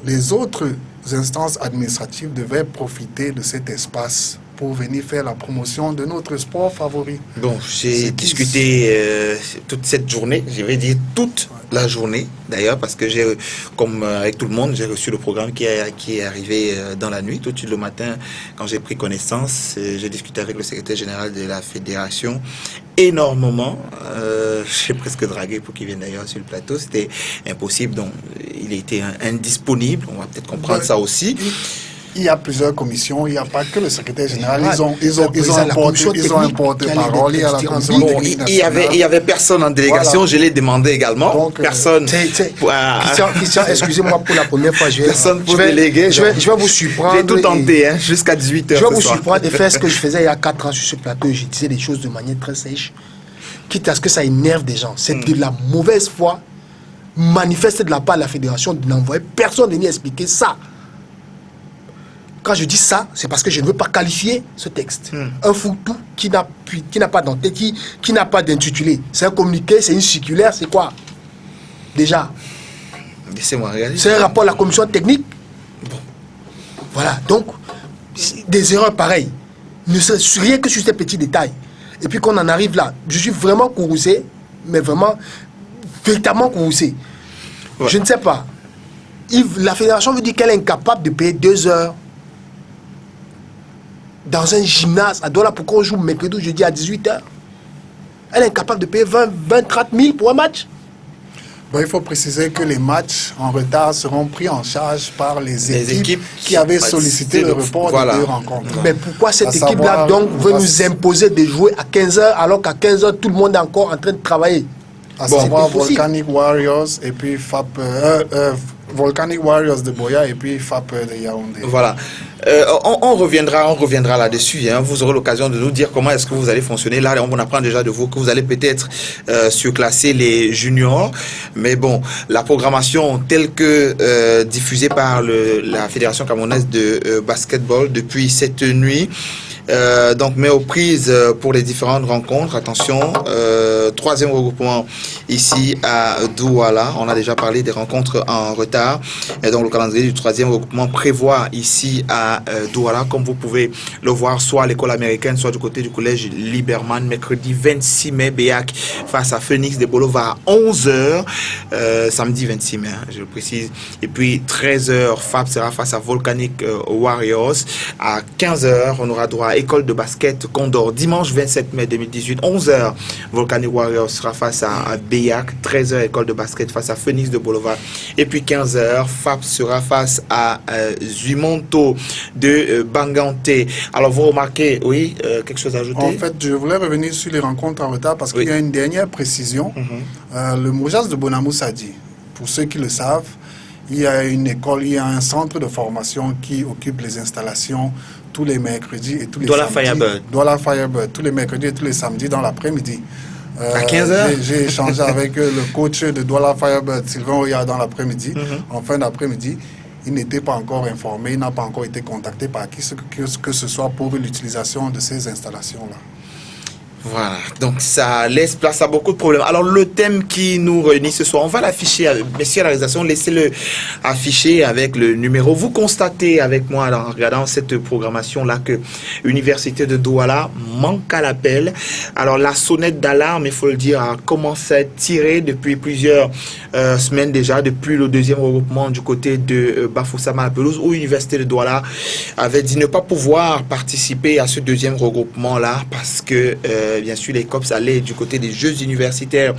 Speaker 4: les autres instances administratives devaient profiter de cet espace pour venir faire la promotion de notre sport favori.
Speaker 3: Bon, j'ai discuté toute cette journée, je vais dire toute la journée d'ailleurs, parce que j'ai, comme avec tout le monde, j'ai reçu le programme qui est arrivé dans la nuit, tout de suite le matin, quand j'ai pris connaissance, j'ai discuté avec le secrétaire général de la fédération énormément. J'ai presque dragué pour qu'il vienne d'ailleurs sur le plateau, c'était impossible, donc il était indisponible, on va peut-être comprendre ça aussi.
Speaker 4: Il y a plusieurs commissions, il n'y a pas que le secrétaire général. Ils ont un porte-parole.
Speaker 3: Il y avait personne en délégation, je l'ai demandé également. Donc, personne.
Speaker 5: Christian, excusez-moi pour la première fois.
Speaker 3: Personne pour déléguer.
Speaker 5: Je vais vous surprendre.
Speaker 3: J'ai tout tenté, hein, jusqu'à 18h.
Speaker 5: Je vais vous surprendre et faire ce que je faisais il y a 4 ans sur ce plateau. Je disais des choses de manière très sèche, quitte à ce que ça énerve des gens. C'est de la mauvaise foi manifestée de la part de la fédération de n'envoyer personne venir expliquer ça. Quand je dis ça, c'est parce que je ne veux pas qualifier ce texte. Un fourre-tout qui n'a pas d'entête, qui n'a pas d'intitulé. C'est un communiqué, c'est une circulaire, c'est quoi? Déjà.
Speaker 3: Laissez-moi regarder.
Speaker 5: C'est un rapport à la commission technique. Bon. Voilà, donc, des erreurs pareilles. Ne serait rien que sur ces petits détails. Et puis qu'on en arrive là, je suis vraiment courroucé, mais vraiment, véritablement courroucé. Ouais. Je ne sais pas. La fédération veut dire qu'elle est incapable de payer 2 heures dans un gymnase à Douala pour qu'on joue mercredi ou jeudi à 18h. Elle est incapable de payer 20, 30 000 pour un match.
Speaker 4: Bon, il faut préciser que les matchs en retard seront pris en charge par les équipes qui avaient sollicité le report de 2 rencontres.
Speaker 5: Mais pourquoi cette équipe-là donc veut nous imposer de jouer à 15h alors qu'à 15h tout le monde est encore en train de travailler?
Speaker 4: À savoir Volcanic Warriors et puis FAP... Volcanic Warriors de Boya et puis FAP de Yaoundé.
Speaker 3: Voilà. On reviendra là-dessus. Hein. Vous aurez l'occasion de nous dire comment est-ce que vous allez fonctionner. Là, on apprend déjà de vous que vous allez peut-être surclasser les juniors. Mais bon, la programmation telle que diffusée par la Fédération camerounaise de basketball depuis cette nuit, donc met aux prises pour les différentes rencontres. Attention, 3e regroupement ici à Douala. On a déjà parlé des rencontres en retard. Et donc le calendrier du 3e regroupement prévoit ici à Douala, comme vous pouvez le voir, soit à l'école américaine, soit du côté du collège Liberman, mercredi 26 mai, Béac face à Phoenix de Bolova à 11h, samedi 26 mai, je le précise. Et puis 13h, FAP sera face à Volcanic Warriors. À 15h, on aura droit à École de basket Condor, dimanche 27 mai 2018, 11h, Volcanic Warriors sera face à Béac, 13h, École de basket face à Phoenix de Bolova, et puis 15h, FAP sera face à Zumonto de Banganté. Alors vous remarquez, oui, quelque chose à ajouter?
Speaker 4: En fait, je voulais revenir sur les rencontres en retard parce qu'il y a une dernière précision. Le Moujas de Bonamoussadi, pour ceux qui le savent, il y a une école, il y a un centre de formation qui occupe les installations tous les mercredis et tous les samedis. Douala Firebird, tous les mercredis et tous les samedis dans l'après-midi.
Speaker 3: À 15h?
Speaker 4: J'ai échangé avec le coach de Douala Firebird, Sylvain Oya, dans l'après-midi. En fin d'après-midi, il n'était pas encore informé, il n'a pas encore été contacté par qui que ce soit pour l'utilisation de ces installations-là.
Speaker 3: Voilà, donc ça laisse place à beaucoup de problèmes. Alors le thème qui nous réunit ce soir, on va l'afficher, messieurs à la réalisation, laissez-le afficher avec le numéro. Vous constatez avec moi en regardant cette programmation-là que l'Université de Douala manque à l'appel. Alors la sonnette d'alarme, il faut le dire, a commencé à être tirée depuis plusieurs semaines déjà, depuis le 2e regroupement du côté de Bafoussama à Pelouse, où l'Université de Douala avait dit ne pas pouvoir participer à ce 2e regroupement-là parce que bien sûr, les COPS allaient du côté des Jeux universitaires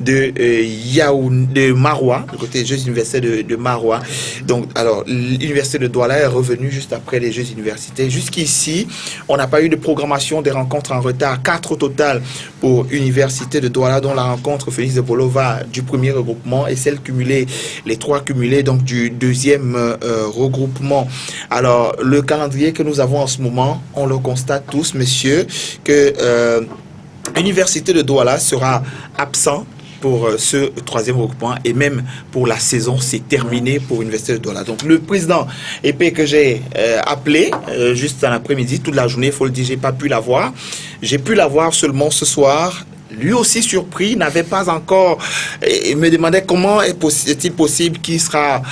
Speaker 3: de Maroua, du côté des Jeux universitaires de Maroua. Donc, alors, l'Université de Douala est revenue juste après les Jeux universitaires. Jusqu'ici, on n'a pas eu de programmation des rencontres en retard. 4 au total pour l'Université de Douala, dont la rencontre Félix de Bolova du 1er regroupement et celle cumulée, les 3 cumulés donc du 2e regroupement. Alors, le calendrier que nous avons en ce moment, on le constate tous, messieurs, que l'Université de Douala sera absent pour ce troisième regroupement et même pour la saison, c'est terminé pour l'Université de Douala. Donc le président EP que j'ai appelé juste en après-midi, toute la journée, il faut le dire, j'ai pas pu l'avoir. J'ai pu l'avoir seulement ce soir. Lui aussi surpris, n'avait pas encore, il me demandait comment est-il possible qu'il sera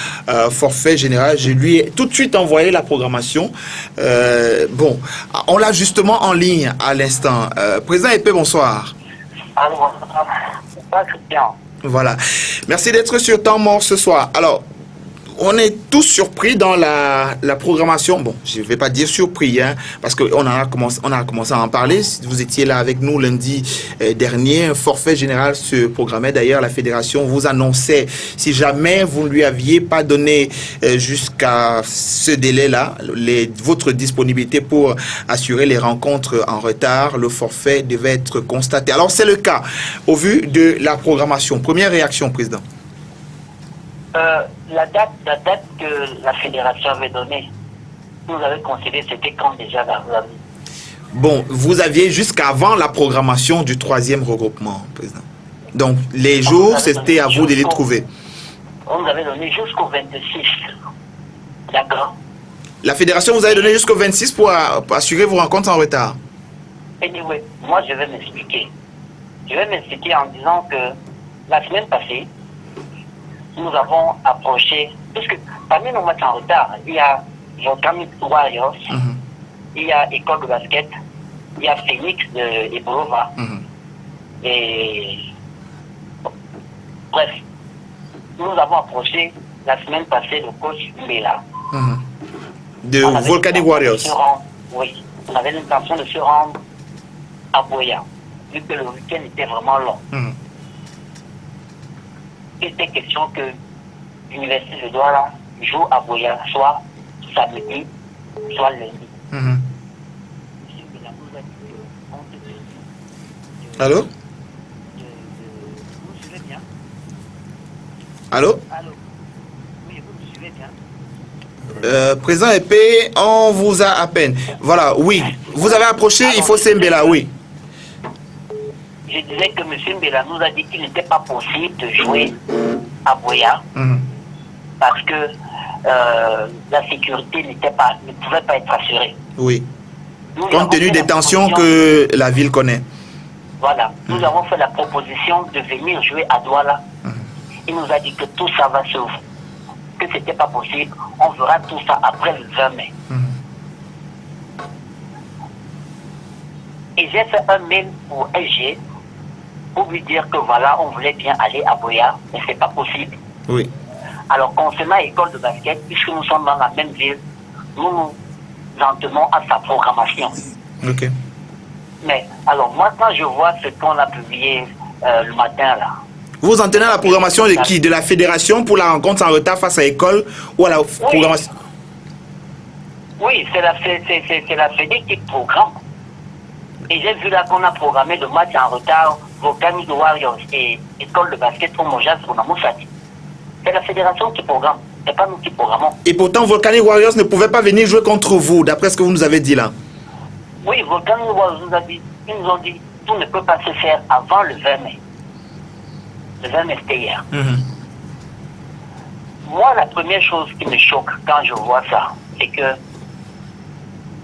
Speaker 3: forfait général. Je lui ai tout de suite envoyé la programmation. Bon, on l'a justement en ligne à l'instant. Président EP, bonsoir.
Speaker 9: Allô, bonsoir.
Speaker 3: Voilà. Merci d'être sur Temps Mort ce soir. Alors, on est tous surpris dans la programmation. Bon, je ne vais pas dire surpris, hein, parce qu'on a commencé à en parler. Vous étiez là avec nous lundi dernier. Un forfait général se programmait. D'ailleurs, la fédération vous annonçait, si jamais vous ne lui aviez pas donné jusqu'à ce délai-là, votre disponibilité pour assurer les rencontres en retard, le forfait devait être constaté. Alors, c'est le cas au vu de la programmation. Première réaction, Président.
Speaker 9: La date que la fédération avait donnée, vous avez considéré c'était quand déjà là?
Speaker 3: Bon, vous aviez jusqu'avant la programmation du troisième regroupement, président. Donc, les jours, c'était à vous de les trouver.
Speaker 9: On nous avait donné jusqu'au 26. D'accord.
Speaker 3: La fédération vous avait donné jusqu'au 26 pour assurer vos rencontres en retard.
Speaker 9: Anyway, moi je vais m'expliquer. Je vais m'expliquer en disant que la semaine passée, nous avons approché, puisque parmi nos matchs en retard, il y a Volcanic Warriors, il y a École de basket, il y a Phoenix de Ebrova, et bref, nous avons approché la semaine passée le coach Mbela.
Speaker 3: De Volcanic Warriors.
Speaker 9: Oui, on avait l'intention de se rendre à Boya, vu que le week-end était vraiment long. Il était question que l'Université de Douala joue à Boya, soit samedi, soit lundi.
Speaker 3: Allô?
Speaker 9: Vous suivez bien?
Speaker 3: Allô?
Speaker 9: Allô? Oui, vous me suivez bien?
Speaker 3: Président EP, on vous a à peine. Voilà, oui. Vous avez approché, il faut Sembela, oui.
Speaker 9: Je disais que M. Mbela nous a dit qu'il n'était pas possible de jouer à Boya parce que la sécurité ne pouvait pas être assurée.
Speaker 3: Oui. Compte tenu des tensions que la ville connaît.
Speaker 9: Voilà. Nous avons fait la proposition de venir jouer à Douala. Il nous a dit que tout ça va se... que ce n'était pas possible. On verra tout ça après le 20 mai. Et j'ai fait un mail pour LG pour lui dire que voilà, on voulait bien aller à Boya, mais c'est pas possible.
Speaker 3: Oui.
Speaker 9: Alors, concernant l'école de basket, puisque nous sommes dans la même ville, nous nous en tenons à sa programmation.
Speaker 3: Ok.
Speaker 9: Mais, alors, moi, quand je vois ce qu'on a publié le matin, là...
Speaker 3: Vous en tenez à la programmation de qui? De la fédération pour la rencontre en retard face à l'école ou à la programmation?
Speaker 9: Oui, c'est la fédé qui programme. Et j'ai vu là qu'on a programmé le match en retard Volcanic Warriors et École de basket Omojas Bonamoussadi. C'est la fédération qui programme, c'est pas nous qui programmons.
Speaker 3: Et pourtant, Volcanic Warriors ne pouvait pas venir jouer contre vous, d'après ce que vous nous avez dit là.
Speaker 9: Oui, Volcanic Warriors ils nous ont dit tout ne peut pas se faire avant le 20 mai. Le 20 mai, c'était hier. Moi, la première chose qui me choque quand je vois ça, c'est que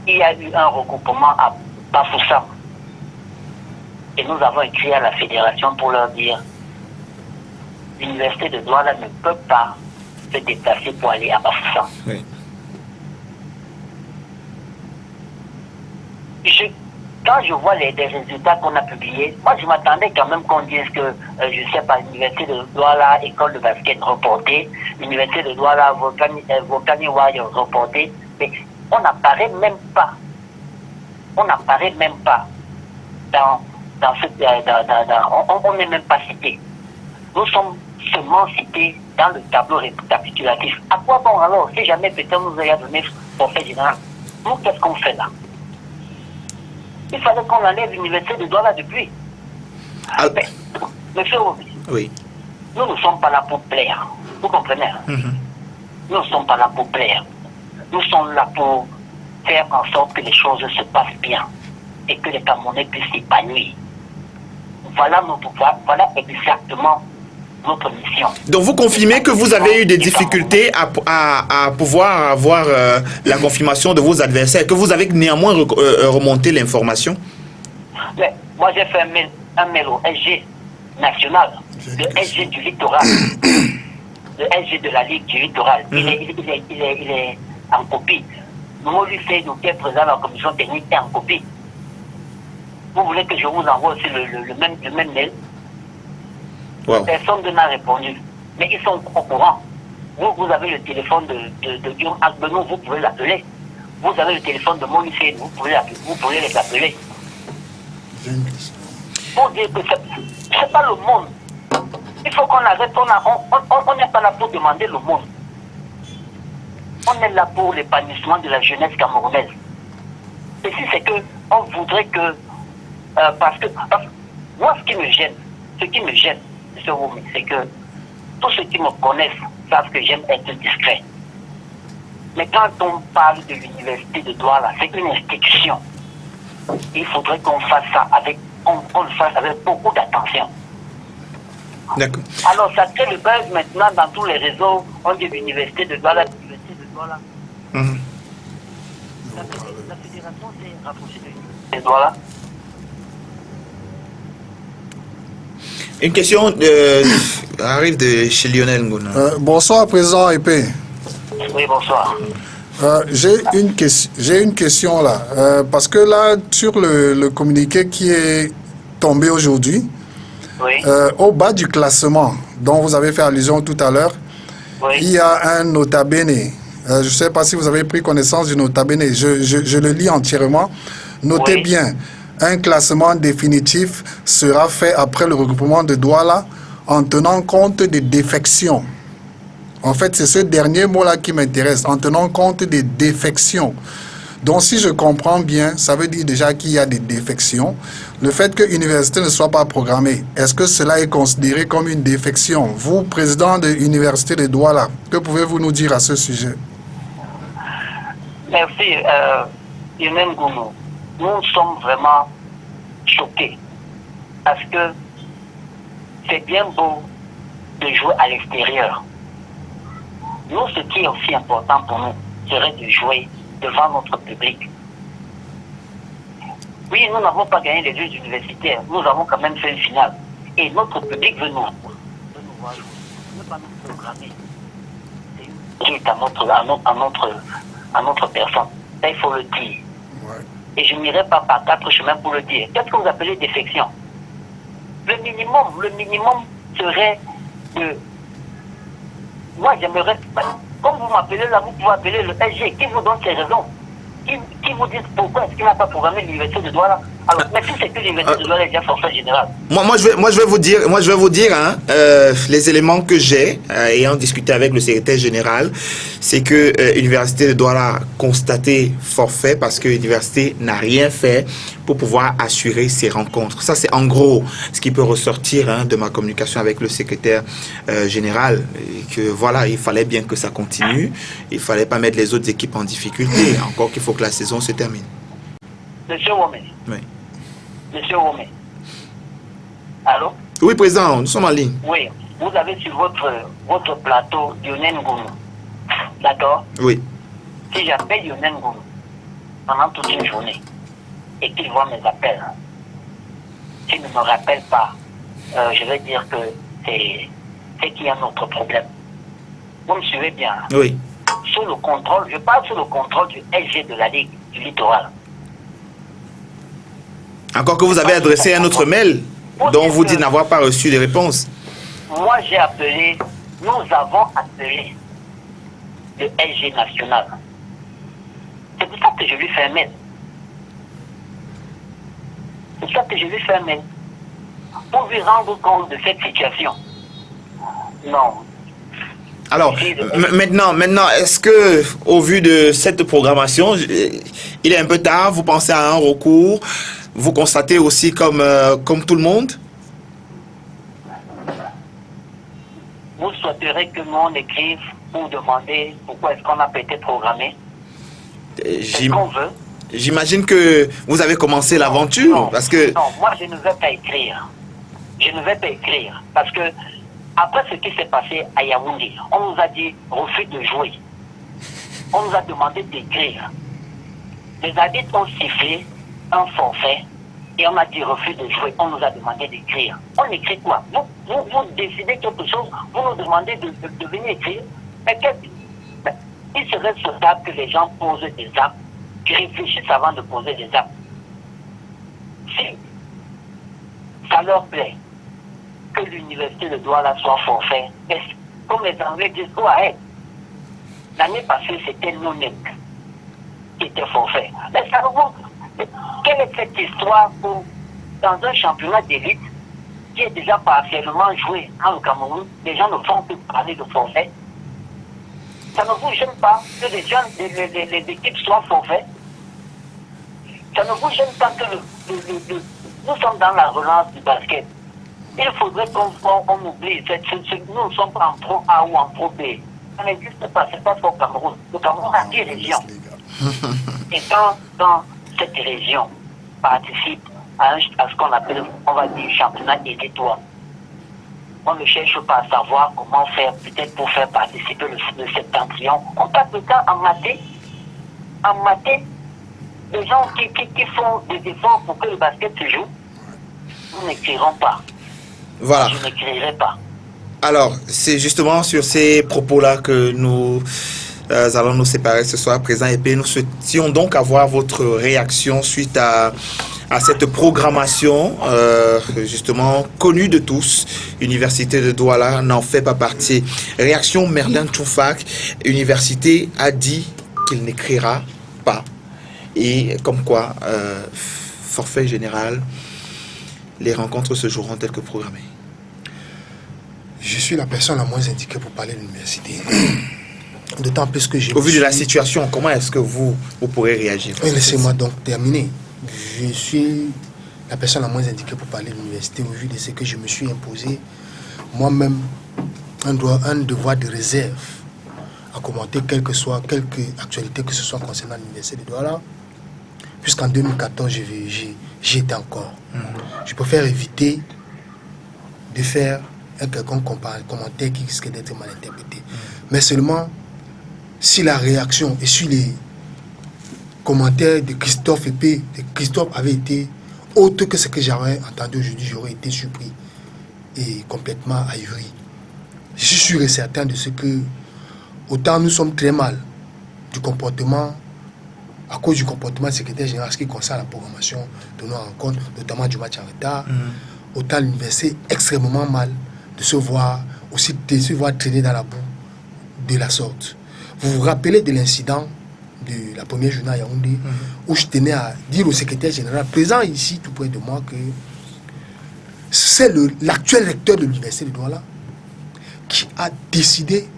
Speaker 9: il y a eu un regroupement à Bafoussam. Et nous avons écrit à la fédération pour leur dire l'université de Douala ne peut pas se déplacer pour aller à Bafoussam.
Speaker 3: Oui.
Speaker 9: Quand je vois les résultats qu'on a publiés, moi je m'attendais quand même qu'on dise que, je sais pas, l'université de Douala, école de basket reportée, l'université de Douala, Volcanic Warriors reportée, mais on n'apparaît même pas. On n'apparaît même pas dans ce... on n'est même pas cité. Nous sommes seulement cités dans le tableau récapitulatif. À quoi bon alors, si jamais peut-être nous a donné forfait général, nous qu'est-ce qu'on fait là? Il fallait qu'on enlève l'université de Douala depuis. Mais, monsieur Obi,
Speaker 3: oui.
Speaker 9: Nous ne sommes pas là pour plaire. Vous comprenez? Nous ne sommes pas là pour plaire. Nous sommes là pour faire en sorte que les choses se passent bien et que les Camerounais puissent s'épanouir. Voilà exactement notre mission.
Speaker 3: Donc vous confirmez que vous avez eu des difficultés à pouvoir avoir la confirmation de vos adversaires, que vous avez néanmoins remonté l'information?
Speaker 9: Moi j'ai fait un mail au SG national, le SG du littoral, le SG de la Ligue du littoral. Il est en copie. Maurice Seydou, qui est présent dans la commission technique, est en copie. Vous voulez que je vous envoie aussi le même mail?
Speaker 3: Wow.
Speaker 9: Personne ne m'a répondu. Mais ils sont au courant. Vous avez le téléphone de Guillaume Agbenou, vous pouvez l'appeler. Vous avez le téléphone de Maurice Seydou, vous pouvez les appeler. Pour dire que c'est pas le monde. Il faut qu'on arrête, on n'est pas là pour demander le monde. On est là pour l'épanouissement de la jeunesse camerounaise. Et si c'est que on voudrait que parce que moi ce qui me gêne, M. Roumi, c'est que tous ceux qui me connaissent savent que j'aime être discret. Mais quand on parle de l'université de Douala, c'est une institution. Il faudrait qu'on fasse ça avec beaucoup d'attention.
Speaker 3: D'accord.
Speaker 9: Alors ça crée le buzz maintenant dans tous les réseaux. On dit l'université de Douala, l'université de Douala. La fédération s'est rapprochée de l'université de Douala.
Speaker 3: Une question arrive de chez Lionel Ngouna.
Speaker 4: Bonsoir, président Épée.
Speaker 9: Oui, bonsoir.
Speaker 4: J'ai une question là. Parce que là, sur le communiqué qui est tombé aujourd'hui,
Speaker 9: oui.
Speaker 4: Au bas du classement dont vous avez fait allusion tout à l'heure, oui. Il y a un nota bene. Je ne sais pas si vous avez pris connaissance du nota bene. Je le lis entièrement. Notez oui. Bien. Un classement définitif sera fait après le regroupement de Douala en tenant compte des défections. En fait, c'est ce dernier mot-là qui m'intéresse, en tenant compte des défections. Donc, si je comprends bien, ça veut dire déjà qu'il y a des défections. Le fait que l'université ne soit pas programmée, est-ce que cela est considéré comme une défection? Vous, président de l'université de Douala, que pouvez-vous nous dire à ce sujet?
Speaker 9: Merci, Yunen Gounou. Nous sommes vraiment choqués parce que c'est bien beau de jouer à l'extérieur. Nous, ce qui est aussi important pour nous serait de jouer devant notre public. Oui, nous n'avons pas gagné les Jeux universitaires, nous avons quand même fait une finale. Et notre public veut nous voir jouer, ne pas nous programmer. C'est une à notre personne. Ça, il faut le dire. Et je n'irai pas par 4 chemins pour le dire. Qu'est-ce que vous appelez défection? Le minimum serait de... Moi, j'aimerais... Comme vous m'appelez là, vous pouvez appeler le SG qui vous donne ses raisons. Qui vous dit pourquoi est-ce qu'il n'a pas programmé l'université de Douala. Alors, mais si c'est que l'université de Douala est déjà forfait général.
Speaker 3: Moi, je vais vous dire hein, les éléments que j'ai, ayant discuté avec le secrétaire général, c'est que l'université de Douala a constaté forfait parce que l'université n'a rien fait pour pouvoir assurer ces rencontres. Ça, c'est en gros ce qui peut ressortir hein, de ma communication avec le secrétaire général. Et que voilà, il fallait bien que ça continue. Il fallait pas mettre les autres équipes en difficulté. Encore qu'il faut que la saison se termine.
Speaker 9: Monsieur Womé.
Speaker 3: Oui.
Speaker 9: Monsieur Womé. Allô?
Speaker 3: Oui, président, nous sommes en ligne.
Speaker 9: Oui. Vous avez sur votre plateau Lionel Ngounou. D'accord?
Speaker 3: Oui.
Speaker 9: Si j'appelle Lionel Ngounou pendant toute une journée et qu'il voit mes appels, s'il ne me rappelle pas, je vais dire que c'est qu'il y a un autre problème. Vous me suivez bien?
Speaker 3: Oui.
Speaker 9: Sous le contrôle, je parle sous le contrôle du SG de la Ligue du littoral.
Speaker 3: Encore que vous avez adressé un autre mail dont vous dites n'avoir pas reçu de réponse.
Speaker 9: Moi, j'ai appelé, nous avons appelé le SG national. C'est pour ça que je lui fais un mail. C'est pour ça que je lui fais un mail. Pour lui rendre compte de cette situation. Non.
Speaker 3: Alors, maintenant, est-ce que, au vu de cette programmation, il est un peu tard, vous pensez à un recours, vous constatez aussi comme tout le monde?
Speaker 9: Vous souhaiterez que nous on écrive pour demander pourquoi est-ce qu'on n'a pas été programmé? Est-ce qu'on veut?
Speaker 3: J'imagine que vous avez commencé l'aventure, parce que...
Speaker 9: Non, moi je ne veux pas écrire. je ne vais pas écrire. Parce que, après ce qui s'est passé à Yaoundé, on nous a dit refus de jouer. On nous a demandé d'écrire. Les arbitres ont sifflé un forfait et on a dit refus de jouer. On nous a demandé d'écrire. On écrit quoi? Vous décidez quelque chose, vous nous demandez de venir écrire. Mais il serait souhaitable que les gens posent des actes, qui réfléchissent avant de poser des actes. Si ça leur plaît que l'université de Douala soit forfait, comme les Anglais disent, go ahead. L'année passée, c'était Nounek qui était forfait. Mais ça vous, quelle est cette histoire où, dans un championnat d'élite qui est déjà partiellement joué au Cameroun, les gens ne font que parler de forfait? Ça ne vous gêne pas que les équipes soient forfaits? Ça ne vous gêne pas que nous sommes dans la relance du basket? Il faudrait qu'on oublie. Nous ne sommes pas en Pro A ou en Pro B. Ça n'existe pas. C'est pas pour le Cameroun. Le Cameroun a 10 régions. Et quand cette région participe à ce qu'on appelle, on va dire, championnat élitoire, on ne cherche pas à savoir comment faire, peut-être pour faire participer le septentrion. On passe le temps en mathé. En mathé, les gens qui font des efforts pour que le basket se joue, nous n'écrirons pas.
Speaker 3: Voilà.
Speaker 9: Je n'écrirai pas.
Speaker 3: Alors, c'est justement sur ces propos-là que nous allons nous séparer ce soir, présent épée. Nous souhaitions donc avoir votre réaction suite à cette programmation, justement connue de tous. Université de Douala n'en fait pas partie. Réaction Merlin Tchoufak, Université a dit qu'il n'écrira pas. Et comme quoi, forfait général, les rencontres se joueront telles que programmées.
Speaker 5: Je suis la personne la moins indiquée pour parler de l'université. D'autant plus que
Speaker 3: au vu de la situation, comment est-ce que vous pourrez réagir?
Speaker 5: Laissez-moi donc terminer. Je suis la personne la moins indiquée pour parler de l'université au vu de ce que je me suis imposé moi-même un devoir de réserve à commenter quelque actualité que ce soit concernant l'université de Douala. Puisqu'en 2014, j'y étais encore. Je préfère éviter de faire un quelconque commentaire qui risque d'être mal interprété. Mais seulement, si la réaction et sur les commentaires de Christophe Epée, avait été autre que ce que j'avais entendu aujourd'hui, j'aurais été surpris et complètement ahuri. Je suis sûr et certain de ce que, autant nous sommes très mal du comportement, à cause du comportement du secrétaire général, ce qui concerne la programmation de nos rencontres, notamment du match en retard, autant l'université est extrêmement mal de se voir traîner dans la boue de la sorte. Vous vous rappelez de l'incident de la première journée à Yaoundé, où je tenais à dire au secrétaire général, présent ici tout près de moi, que c'est l'actuel recteur de l'université de Douala qui a décidé,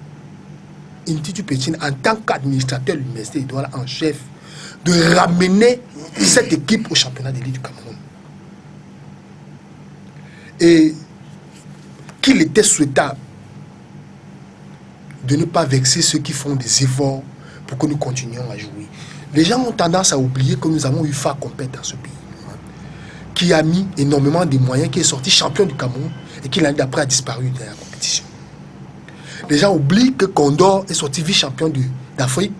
Speaker 5: Intitu Pétine, en tant qu'administrateur de l'université de Douala en chef, de ramener cette équipe au championnat d'élite du Cameroun. Et qu'il était souhaitable de ne pas vexer ceux qui font des efforts pour que nous continuions à jouer. Les gens ont tendance à oublier que nous avons eu FA Compète dans ce pays, qui a mis énormément de moyens, qui est sorti champion du Cameroun et qui l'année d'après a disparu de la compétition. Les gens oublient que Condor est sorti vice-champion d'Afrique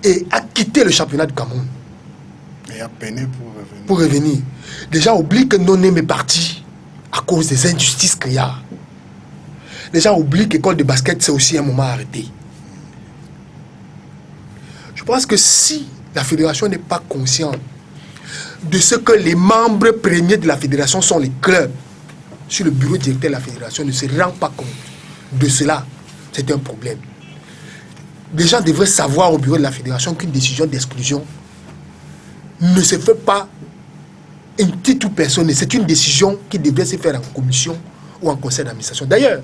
Speaker 5: et a quitté le championnat du Cameroun.
Speaker 4: Et a peiné
Speaker 5: pour revenir. Les gens oublient que Nonem est parti à cause des injustices qu'il y a. Les gens oublient que l'école de basket, c'est aussi un moment arrêté. Je pense que si la fédération n'est pas consciente de ce que les membres premiers de la fédération sont les clubs, sur le bureau directeur de la fédération ne se rend pas compte de cela, c'est un problème. Les gens devraient savoir au bureau de la fédération qu'une décision d'exclusion ne se fait pas une petite ou personne, c'est une décision qui devrait se faire en commission ou en conseil d'administration. D'ailleurs,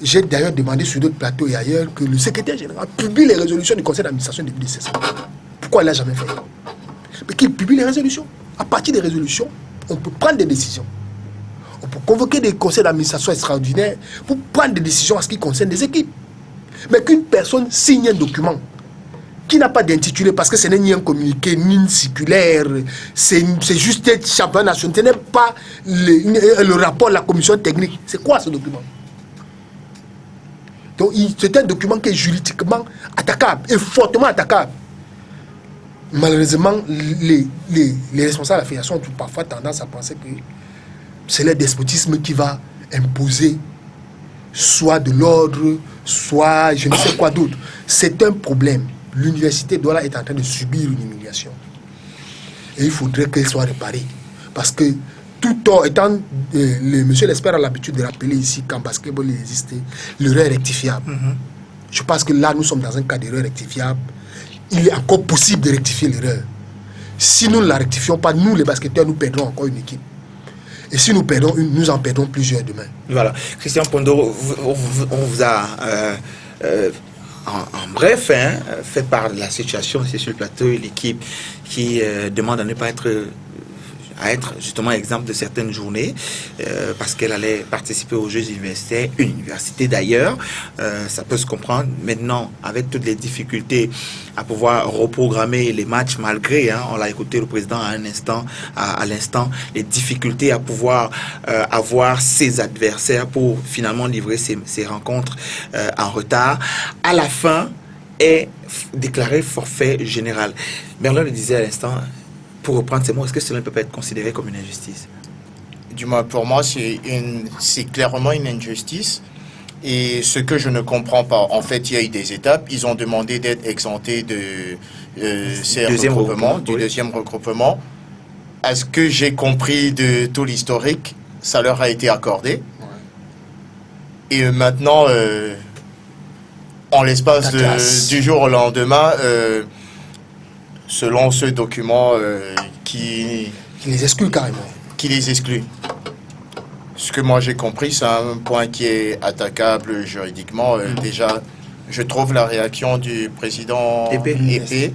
Speaker 5: j'ai demandé sur d'autres plateaux et ailleurs que le secrétaire général publie les résolutions du conseil d'administration depuis 2016. Pourquoi il ne l'a jamais fait? Mais qu'il publie les résolutions. À partir des résolutions, on peut prendre des décisions. On peut convoquer des conseils d'administration extraordinaires pour prendre des décisions en ce qui concerne des équipes. Mais qu'une personne signe un document qui n'a pas d'intitulé, parce que ce n'est ni un communiqué, ni une circulaire, c'est juste un championnat national, ce n'est pas le rapport de la commission technique. C'est quoi ce document? Donc c'est un document qui est juridiquement attaquable, et fortement attaquable. Malheureusement, les responsables de la fédération ont parfois tendance à penser que c'est le despotisme qui va imposer soit de l'ordre, soit je ne sais quoi d'autre. C'est un problème. L'université Douala est en train de subir une humiliation. Et il faudrait qu'elle soit réparée. Parce que tout en étant, monsieur l'expert a l'habitude de rappeler ici qu'en basketball il existait l'erreur rectifiable. Je pense que là nous sommes dans un cas d'erreur rectifiable. Il est encore possible de rectifier l'erreur. Si nous ne la rectifions pas, nous les basketteurs, nous perdrons encore une équipe. Et si nous perdons une, nous en perdons plusieurs demain. Voilà.
Speaker 3: Christian Pondo, on vous a en bref fait part de la situation ici sur le plateau et l'équipe qui demande à ne pas être justement exemple de certaines journées parce qu'elle allait participer aux Jeux universitaires, une université d'ailleurs, ça peut se comprendre. Maintenant, avec toutes les difficultés à pouvoir reprogrammer les matchs malgré, on l'a écouté le président à l'instant, les difficultés à pouvoir avoir ses adversaires pour finalement livrer ces rencontres en retard. À la fin, est déclaré forfait général. Merlin le disait à l'instant, pour reprendre ces mots, est-ce que cela ne peut pas être considéré comme une injustice?
Speaker 6: Du moins, pour moi, c'est clairement une injustice. Et ce que je ne comprends pas, en fait, il y a eu des étapes. Ils ont demandé d'être exemptés de du deuxième regroupement. À ce que j'ai compris de tout l'historique, ça leur a été accordé. Et maintenant, en l'espace du jour au lendemain, selon ce document qui
Speaker 5: les exclut carrément.
Speaker 6: Qui les exclut. Ce que moi j'ai compris, c'est un point qui est attaquable juridiquement. Déjà, je trouve la réaction du président Épée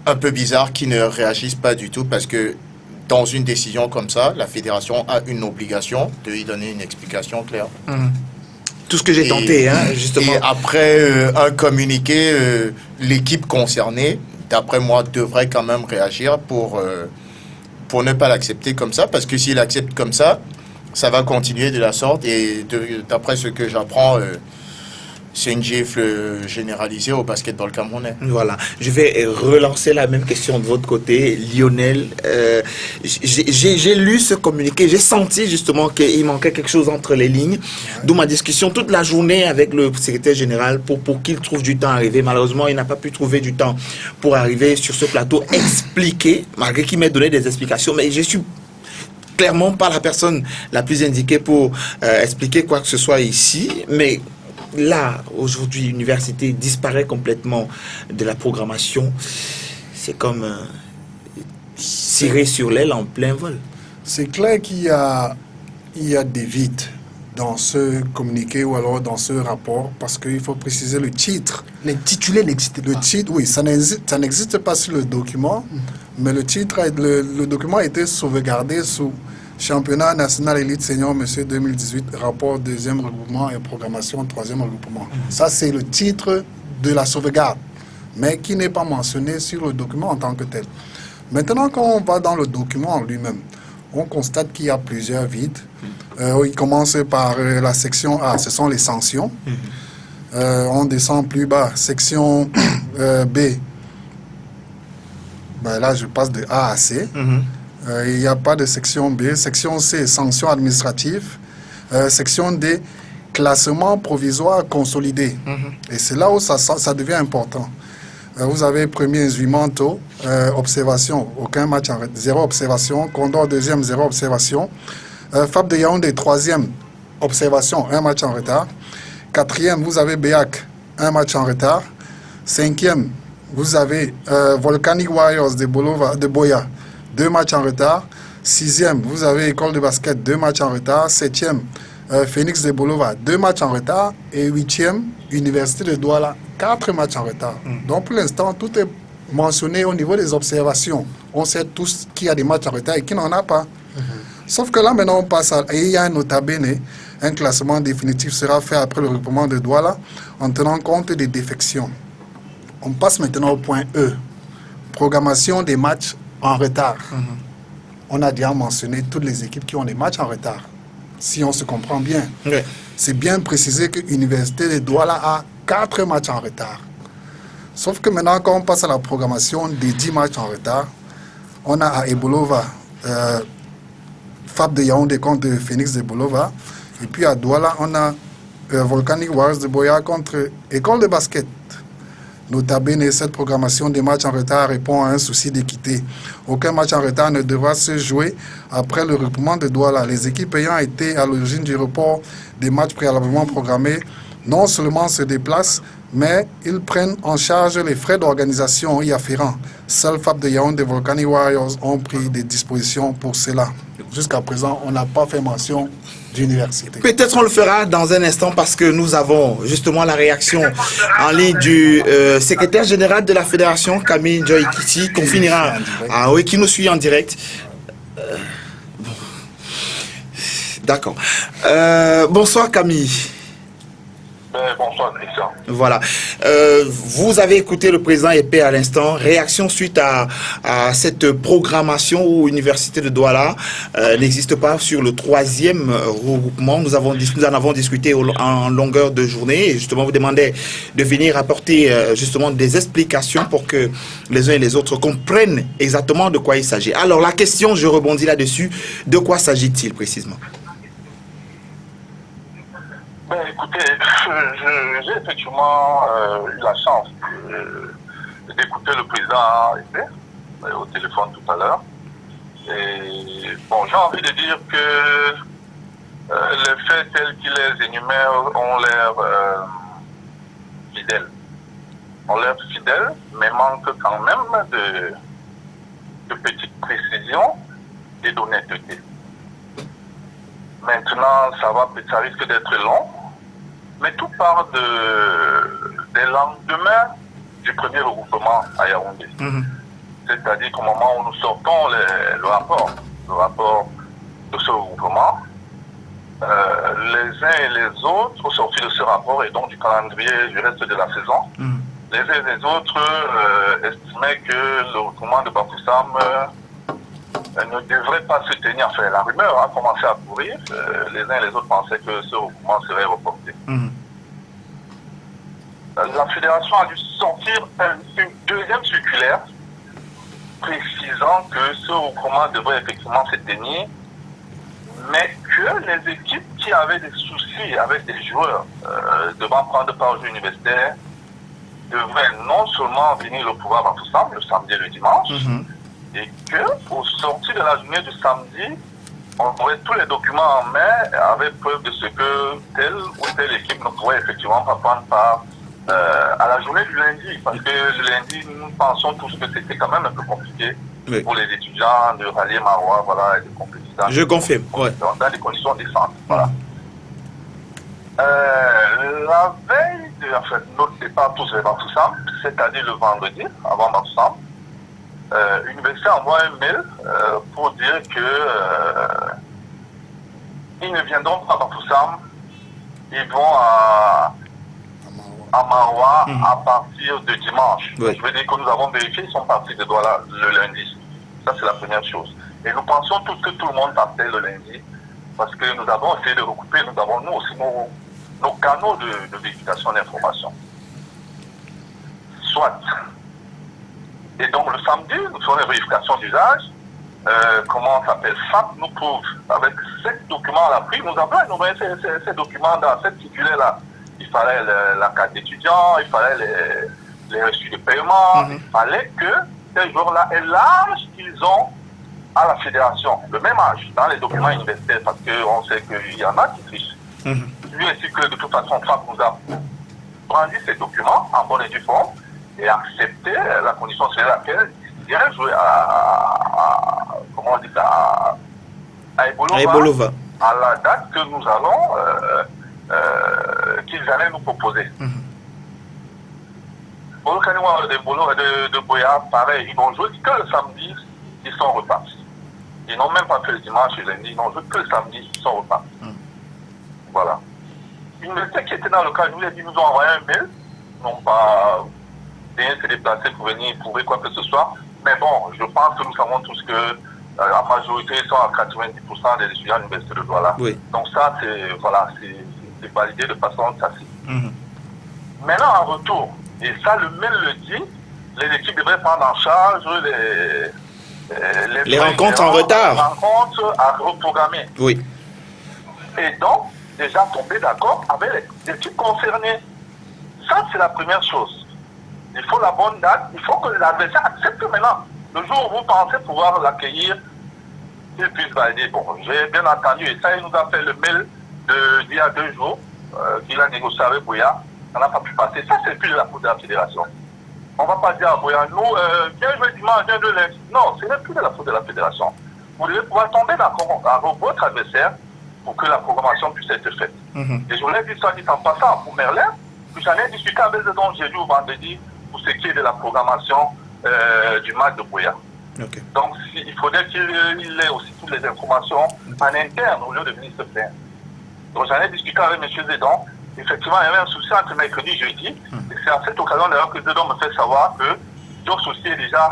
Speaker 6: un peu bizarre, qui ne réagisse pas du tout, parce que dans une décision comme ça, la fédération a une obligation de lui donner une explication claire.
Speaker 3: Tout ce que j'ai tenté, justement.
Speaker 6: Et après un communiqué, l'équipe concernée, d'après moi, devrait quand même réagir pour ne pas l'accepter comme ça, parce que s'il accepte comme ça, ça va continuer de la sorte. Et d'après ce que j'apprends, c'est une gifle généralisée au basketball camerounais.
Speaker 3: Voilà. Je vais relancer la même question de votre côté, Lionel. J'ai lu ce communiqué, j'ai senti justement qu'il manquait quelque chose entre les lignes. D'où ma discussion toute la journée avec le secrétaire général pour qu'il trouve du temps à arriver. Malheureusement, il n'a pas pu trouver du temps pour arriver sur ce plateau, expliquer, malgré qu'il m'ait donné des explications. Mais je suis clairement pas la personne la plus indiquée pour expliquer quoi que ce soit ici. Mais là, aujourd'hui, l'université disparaît complètement de la programmation. C'est comme tirer sur l'aile en plein vol.
Speaker 4: C'est clair qu'il y a des vides dans ce communiqué ou alors dans ce rapport, parce qu'il faut préciser le titre.
Speaker 5: L'intitulé n'existe pas.
Speaker 4: Le titre, oui, ça n'existe pas sur le document, mais le titre, le document a été sauvegardé sous Championnat national élite senior, monsieur 2018, rapport deuxième regroupement et programmation troisième regroupement. Ça, c'est le titre de la sauvegarde, mais qui n'est pas mentionné sur le document en tant que tel. Maintenant, quand on va dans le document en lui-même, on constate qu'il y a plusieurs vides. Il commence par la section A, ce sont les sanctions. On descend plus bas, section B. Ben là, je passe de A à C. Il n'y a pas de section B. Section C, sanctions administratives. Section D, classement provisoire consolidé. Et c'est là où ça devient important. Vous avez premier Zuimanto, observation, aucun match en retard, 0 observation. Condor deuxième, 0 observation. Fab de Yaoundé troisième, observation, 1 match en retard. Quatrième, vous avez Béac, 1 match en retard. Cinquième, vous avez Volcanic Warriors de Boya, 2 matchs en retard. Sixième, vous avez École de basket, 2 matchs en retard. Septième, Phoenix de Bolova, 2 matchs en retard. Et huitième, Université de Douala, 4 matchs en retard. Donc pour l'instant, tout est mentionné au niveau des observations. On sait tous qu'il y a des matchs en retard et qu'il n'en a pas. Sauf que là, maintenant, on passe à... Et il y a un nota bene Un classement définitif sera fait après le regroupement de Douala en tenant compte des défections. On passe maintenant au point E. Programmation des matchs en retard. On a déjà mentionné toutes les équipes qui ont des matchs en retard. Si on se comprend bien.
Speaker 3: Oui.
Speaker 4: C'est bien précisé que l'Université de Douala a 4 matchs en retard. Sauf que maintenant, quand on passe à la programmation des 10 matchs en retard, on a à Ebolova, FAP de Yaoundé contre Phoenix de Bolova. Et puis à Douala, on a Volcanic Warriors de Boya contre École de basket. Nota bene, cette programmation des matchs en retard répond à un souci d'équité. Aucun match en retard ne devra se jouer après le regroupement de Douala. Les équipes ayant été à l'origine du report des matchs préalablement programmés non seulement se déplacent, mais ils prennent en charge les frais d'organisation y afférents. Seul FAP de Yaoundé et Volcanic Warriors ont pris des dispositions pour cela. Jusqu'à présent, on n'a pas fait mention d'université.
Speaker 3: Peut-être on le fera dans un instant parce que nous avons justement la réaction en ligne du secrétaire général de la fédération, Camille Joy Kitty, qu'on finira, qui nous suit en direct. Bon. D'accord. Bonsoir Camille.
Speaker 10: Bonsoir Christian.
Speaker 3: Voilà. Vous avez écouté le président Épée à l'instant. Réaction suite à cette programmation où l'Université de Douala n'existe pas sur le 3e regroupement. Nous en avons discuté en longueur de journée. Et justement, vous demandez de venir apporter justement des explications pour que les uns et les autres comprennent exactement de quoi il s'agit. Alors la question, je rebondis là-dessus. De quoi s'agit-il précisément?
Speaker 10: Écoutez, j'ai effectivement eu la chance d'écouter le président Épée au téléphone tout à l'heure. Et bon, j'ai envie de dire que les faits tels qu'il les énumère ont l'air fidèles. Ont l'air fidèles, mais manquent quand même de petites précisions et d'honnêteté. Maintenant, ça risque d'être long. Mais tout part des lendemains du premier regroupement à Yaoundé. C'est-à-dire qu'au moment où nous sortons le rapport de ce regroupement, les uns et les autres, au sortir de ce rapport et donc du calendrier du reste de la saison, les uns et les autres estimaient que le regroupement de Bafoussam ne devrait pas se tenir. Enfin, la rumeur a commencé à courir. Les uns et les autres pensaient que ce regroupement serait reporté. La fédération a dû sortir une deuxième circulaire précisant que ce regroupement devrait effectivement se tenir, mais que les équipes qui avaient des soucis avec des joueurs devant prendre part au jeu universitaire devraient non seulement venir le pouvoir à Bafoussam le samedi et le dimanche, et qu'au sortir de la journée du samedi, on aurait tous les documents en main avec preuve de ce que telle ou telle équipe ne pourrait effectivement pas prendre part à la journée du lundi. Parce que le lundi, nous pensons tous que c'était quand même un peu compliqué pour les étudiants de rallier Marois, voilà, et de compétir.
Speaker 3: Je confirme,
Speaker 10: dans des conditions décentes. Voilà. La veille de notre départ tous vers Bafoussam, c'est-à-dire le vendredi, avant Bafoussam, l'université envoie un mail pour dire que ils ne viendront pas à Bafoussam, ils vont à Maroua à partir de dimanche. Je veux dire que nous avons vérifié, ils sont partis de Douala le lundi. Ça, c'est la première chose. Et nous pensons tous que tout le monde partait le lundi, parce que nous avons essayé de recouper, nous avons nous aussi nos canaux de vérification d'information. Soit. Et donc le samedi, nous faisons les vérifications d'usage. Comment on s'appelle? FAP nous prouve avec 7 documents à l'appui. Nous avons énuméré ces documents dans cette circulaire-là. Il fallait la carte d'étudiant, il fallait les reçus de paiement, il fallait que ces jours-là aient l'âge qu'ils ont à la fédération, le même âge dans les documents universitaires, parce qu'on sait qu'il y en a qui trichent. Lui ainsi que de toute façon, FAP nous a rendu ces documents en bonne et due forme et accepté la condition sur laquelle il irait jouer comment on dit ça, à Ebolova, à la date que nous allons qu'ils allaient nous proposer. Pour le Canouan de Boya, pareil, ils n'ont joué que le samedi, ils sont repartis. Ils n'ont même pas fait le dimanche et le lundi, ils n'ont joué que le samedi, ils sont repartis. Voilà. L'université qui était dans le cas, je vous l'ai dit, nous ont envoyé un mail, non pas bien se déplacer pour venir prouver quoi que ce soit. Mais bon, je pense que nous savons tous que la majorité sont à 90% des étudiants à l'université de Douala.
Speaker 3: Oui.
Speaker 10: Donc ça, c'est validé de façon tacite. Maintenant, en retour, et ça, le mail le dit, les équipes devraient prendre en charge
Speaker 3: les rencontres en retard.
Speaker 10: Les rencontres à reprogrammer.
Speaker 3: Oui.
Speaker 10: Et donc, déjà tomber d'accord avec les équipes concernées. Ça, c'est la première chose. Il faut la bonne date. Il faut que l'adversaire accepte maintenant. Le jour où vous pensez pouvoir l'accueillir, il puisse valider. Bon, j'ai bien entendu, et ça, il nous a fait le mail d'il y a 2 jours, qu'il a négocié avec Bouya. Ça n'a pas pu passer. Ça, c'est plus de la faute de la fédération. On ne va pas dire à Bouya, nous, viens jouer dimanche, viens de lundi. Non, ce n'est plus de la faute de la fédération. Vous devez pouvoir tomber d'accord avec votre adversaire pour que la programmation puisse être faite. Et je voulais dire ça dit en passant pour Merlin, que j'en ai discuté avec eux, donc j'ai vu au vendredi pour ce qui est de la programmation du match de Bouya.
Speaker 3: Okay.
Speaker 10: Donc il faudrait qu'il ait aussi toutes les informations en interne au lieu de venir se faire. Donc j'en ai discuté avec M. Zedon. Effectivement, il y avait un souci entre mercredi et jeudi. Et c'est à cette occasion d'ailleurs que Zedon me fait savoir que Dieu souci est déjà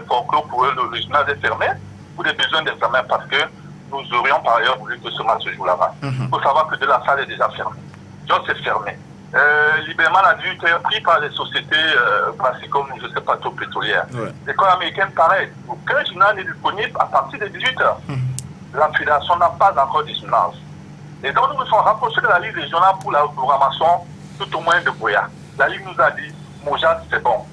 Speaker 10: pour que le gymnase est fermé pour des besoins d'examen parce que nous aurions par ailleurs voulu que ce match se joue là-bas. Il faut savoir que de la salle est déjà fermée. Donc c'est fermé. Libéral a dû être pris par les sociétés comme, je ne sais pas, trop pétrolières. L'école américaine, pareil. Aucun gymnase est disponible à partir de 18h. La fédération n'a pas encore de gymnase. Et donc, nous nous sommes rapprochés de la Ligue régionale pour la programmation, tout au moins de Bouya. La Ligue nous a dit, Moja, c'est bon.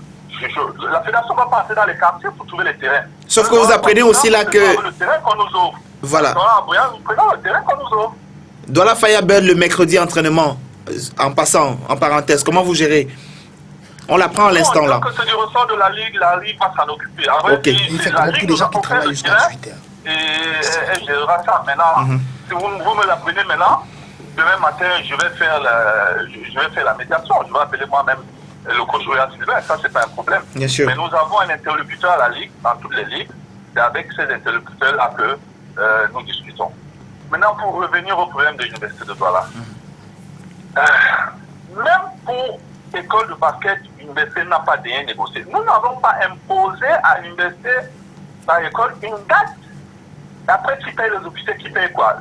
Speaker 10: La fédération va passer dans les quartiers pour trouver les terrains.
Speaker 3: Sauf que vous apprenez aussi là que...
Speaker 10: Le terrain qu'on nous offre.
Speaker 3: Voilà.
Speaker 10: À Bouya, nous prenons le terrain qu'on nous offre.
Speaker 3: Douala Firebird, le mercredi entraînement, en passant, en parenthèse, comment vous gérez? On l'apprend à l'instant là.
Speaker 10: Que c'est du ressort de la Ligue va s'en occuper.
Speaker 3: Ok.
Speaker 5: Il fait beaucoup de gens qui travaillent jusqu'à 18h.
Speaker 10: Et elle gérera ça maintenant. Si vous me l'apprenez maintenant, demain matin, je vais faire la médiation. Je vais appeler moi-même le coach Royal Sylvain. Ça, c'est pas un problème.
Speaker 3: Bien sûr.
Speaker 10: Mais nous avons un interlocuteur à la Ligue, dans toutes les ligues. C'est avec ces interlocuteurs-là que nous discutons. Maintenant, pour revenir au problème de l'Université de Douala. Même pour l'école de basket, l'université n'a pas rien négocié. Nous n'avons pas imposé à l'université, à l'école, une date. Après, qui paye les officiers, qui paye quoi?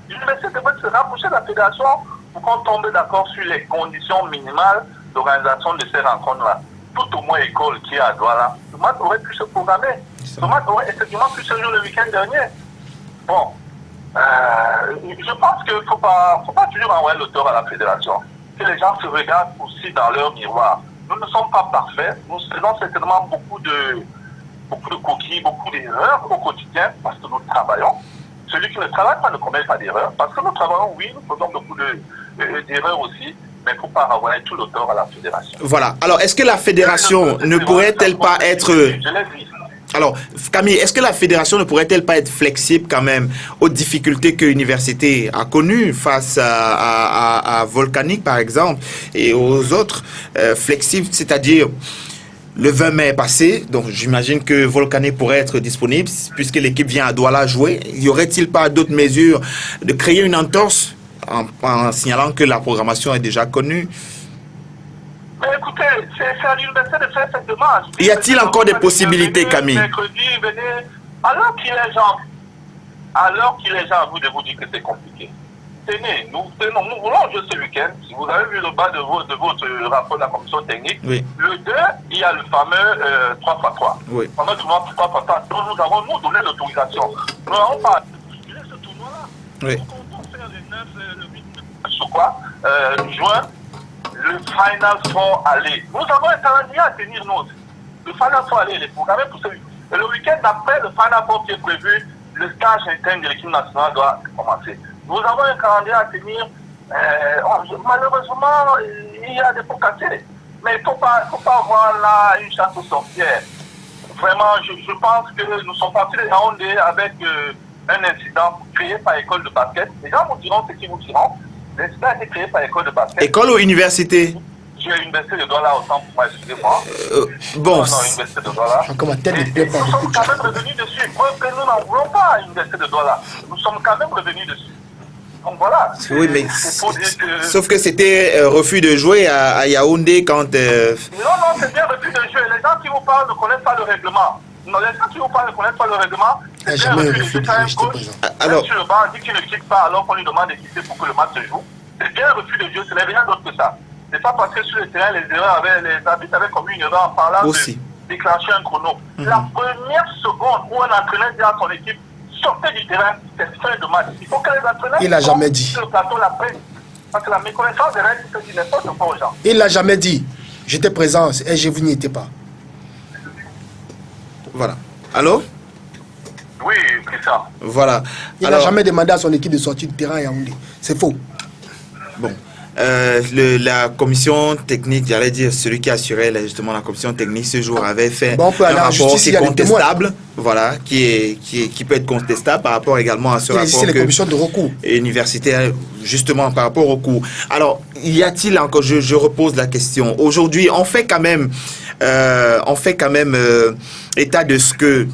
Speaker 10: L'université devrait se rapprocher de la fédération pour qu'on tombe d'accord sur les conditions minimales d'organisation de ces rencontres-là. Tout au moins école qui est à Douala. Le match aurait pu se programmer. Le match aurait effectivement pu se jouer le week-end dernier. Bon. Je pense qu'il ne faut pas toujours envoyer l'auteur à la fédération. Que les gens se regardent aussi dans leur miroir. Nous ne sommes pas parfaits. Nous faisons certainement beaucoup de coquilles, beaucoup d'erreurs au quotidien parce que nous travaillons. Celui qui ne travaille pas ne commet pas d'erreurs. Parce que nous travaillons, oui, nous faisons beaucoup d'erreurs aussi. Mais il ne faut pas renvoyer tout l'auteur à la fédération.
Speaker 3: Voilà. Alors, est-ce que la fédération ne pourrait-elle pas être...
Speaker 10: Je l'ai dit.
Speaker 3: Alors, Camille, est-ce que la fédération ne pourrait-elle pas être flexible quand même aux difficultés que l'université a connues face à Volcanique, par exemple, et aux autres flexibles, c'est-à-dire le 20 mai passé, donc j'imagine que Volcanique pourrait être disponible puisque l'équipe vient à Douala jouer. Y aurait-il pas d'autres mesures de créer une entorse en signalant que la programmation est déjà connue?
Speaker 10: Mais écoutez, c'est à l'université de faire cette demande.
Speaker 3: Y a-t-il encore des possibilités, Camille?
Speaker 10: Mercredi, venez. Alors qu'il est gens, vous de vous dire que c'est compliqué. Tenez, nous voulons jouer ce week-end. Si vous avez vu le bas de votre rapport de la commission technique,
Speaker 3: oui.
Speaker 10: Le 2, il y a le fameux 3x3.
Speaker 3: Oui.
Speaker 10: On a tournoi 3x3. Donc nous avons donné l'autorisation. Nous n'avons pas discuté ce tournoi-là.
Speaker 3: Oui.
Speaker 10: Nous comptons faire le 9, le 8 juin. Le Final Four aller. Nous avons un calendrier à tenir, nous. Le Final Four aller, il est programmé pour celui. Et le week-end d'après, le Final Four qui est prévu, le stage interne de l'équipe nationale doit commencer. Nous avons un calendrier à tenir. Malheureusement, il y a des pots cassés. Mais il ne faut pas avoir là une chasse aux sorcières. Vraiment, je pense que nous sommes partis de Yaoundé avec un incident créé par l'école de basket. Les gens vous diront ce qu'ils vous diront. L'incident a été créé par l'école de basket.
Speaker 3: École ou université?
Speaker 10: Je suis à l'université de Douala, autant pour moi, excusez-moi.
Speaker 3: Bon.
Speaker 10: Non, l'université de Douala.
Speaker 5: Encore ma tête de
Speaker 10: nous sommes quand même revenus dessus. Preuve que nous n'en voulons pas à l'université de Douala. Nous sommes quand même revenus dessus. Donc voilà.
Speaker 3: Oui, mais
Speaker 10: C'est pour dire que...
Speaker 3: sauf que c'était refus de jouer à Yaoundé quand...
Speaker 10: Non, c'est bien refus de jouer. Les gens qui vous parlent ne connaissent pas le règlement. Non, les gens qui vous parlent ne connaissent pas le règlement. C'est bien refus de jouer quand un coach,
Speaker 3: alors,
Speaker 10: sur le banc, dit qu'il ne quitte pas alors qu'on lui demande de quitter pour que le match se joue. C'est bien refus de jouer, ce n'est rien d'autre que ça. C'est pas parce que sur le terrain, les arbitres avaient commis une erreur en parlant de déclencher un chrono. La première seconde où un entraîneur dit à son équipe sortez du terrain, c'est fin de match. Il faut que les entraîneurs
Speaker 5: il n'a jamais dit.
Speaker 10: sur le plateau la prennent. Parce que la méconnaissance des règles, c'est dit n'importe quoi aux gens.
Speaker 5: Il n'a jamais dit. J'étais présent et vous n'y étiez pas.
Speaker 3: Voilà. Allô?
Speaker 10: Oui, Christian.
Speaker 3: Voilà.
Speaker 5: Il n'a jamais demandé à son équipe de sortir du terrain à Yaoundé. C'est faux.
Speaker 3: Bon. La commission technique, j'allais dire, celui qui assurait justement la commission technique ce jour avait fait
Speaker 5: bon, on peut
Speaker 3: un
Speaker 5: aller en
Speaker 3: rapport
Speaker 5: justice,
Speaker 3: qui est contestable, voilà, qui peut être contestable par rapport également à ce rapport
Speaker 5: les commissions de recours
Speaker 3: universitaire, justement par rapport au cours. Alors, y a-t-il encore, je repose la question, aujourd'hui, on fait quand même état de ce que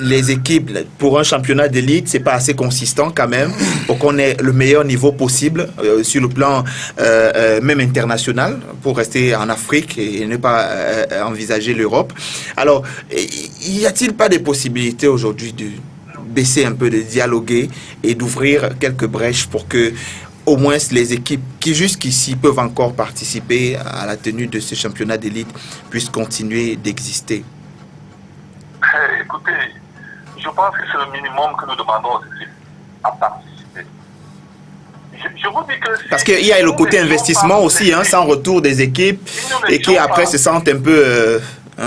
Speaker 3: les équipes, pour un championnat d'élite, c'est pas assez consistant quand même pour qu'on ait le meilleur niveau possible sur le plan même international pour rester en Afrique et ne pas envisager l'Europe. Alors, y a-t-il pas des possibilités aujourd'hui de baisser un peu, de dialoguer et d'ouvrir quelques brèches pour que au moins les équipes qui jusqu'ici peuvent encore participer à la tenue de ce championnat d'élite puissent continuer d'exister?
Speaker 10: Écoutez, je pense que c'est le minimum que nous demandons aux équipes à participer. Je vous dis que...
Speaker 3: Parce qu'il y a le côté investissement aussi, hein, sans retour des équipes, et qui après se sentent un peu...
Speaker 10: Si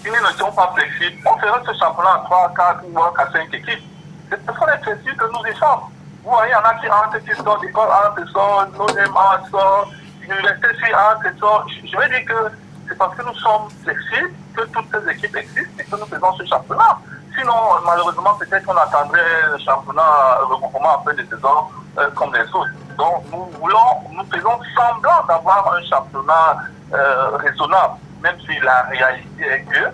Speaker 10: nous n'étions pas flexibles, on ferait ce championnat à 3, 4 ou à 5 équipes. C'est parce qu'on est flexible que nous y sommes. Vous voyez, il y en a qui rentrent, qui sortent, l'école entre, sort, l'ONEM sort, l'université suit entre, sort. Je veux dire que c'est parce que nous sommes flexibles que toutes ces équipes existent et que nous faisons ce championnat. Sinon, malheureusement, peut-être qu'on attendrait le championnat regroupement en fin de saison comme les autres. Donc, nous faisons semblant d'avoir un championnat raisonnable, même si la réalité est que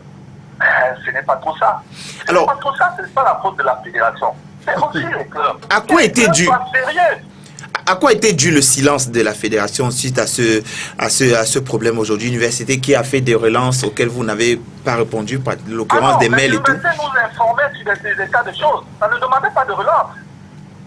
Speaker 10: ce n'est pas trop ça. Ce n'est pas trop ça, ce n'est pas la faute de la fédération. C'est aussi les clubs.
Speaker 3: À quoi était dû? À quoi était dû le silence de la fédération suite à ce problème aujourd'hui? L'université qui a fait des relances auxquelles vous n'avez pas répondu, par l'occurrence des mails et tout.
Speaker 10: L'université nous informait sur des états de choses. Ça ne demandait pas de relance.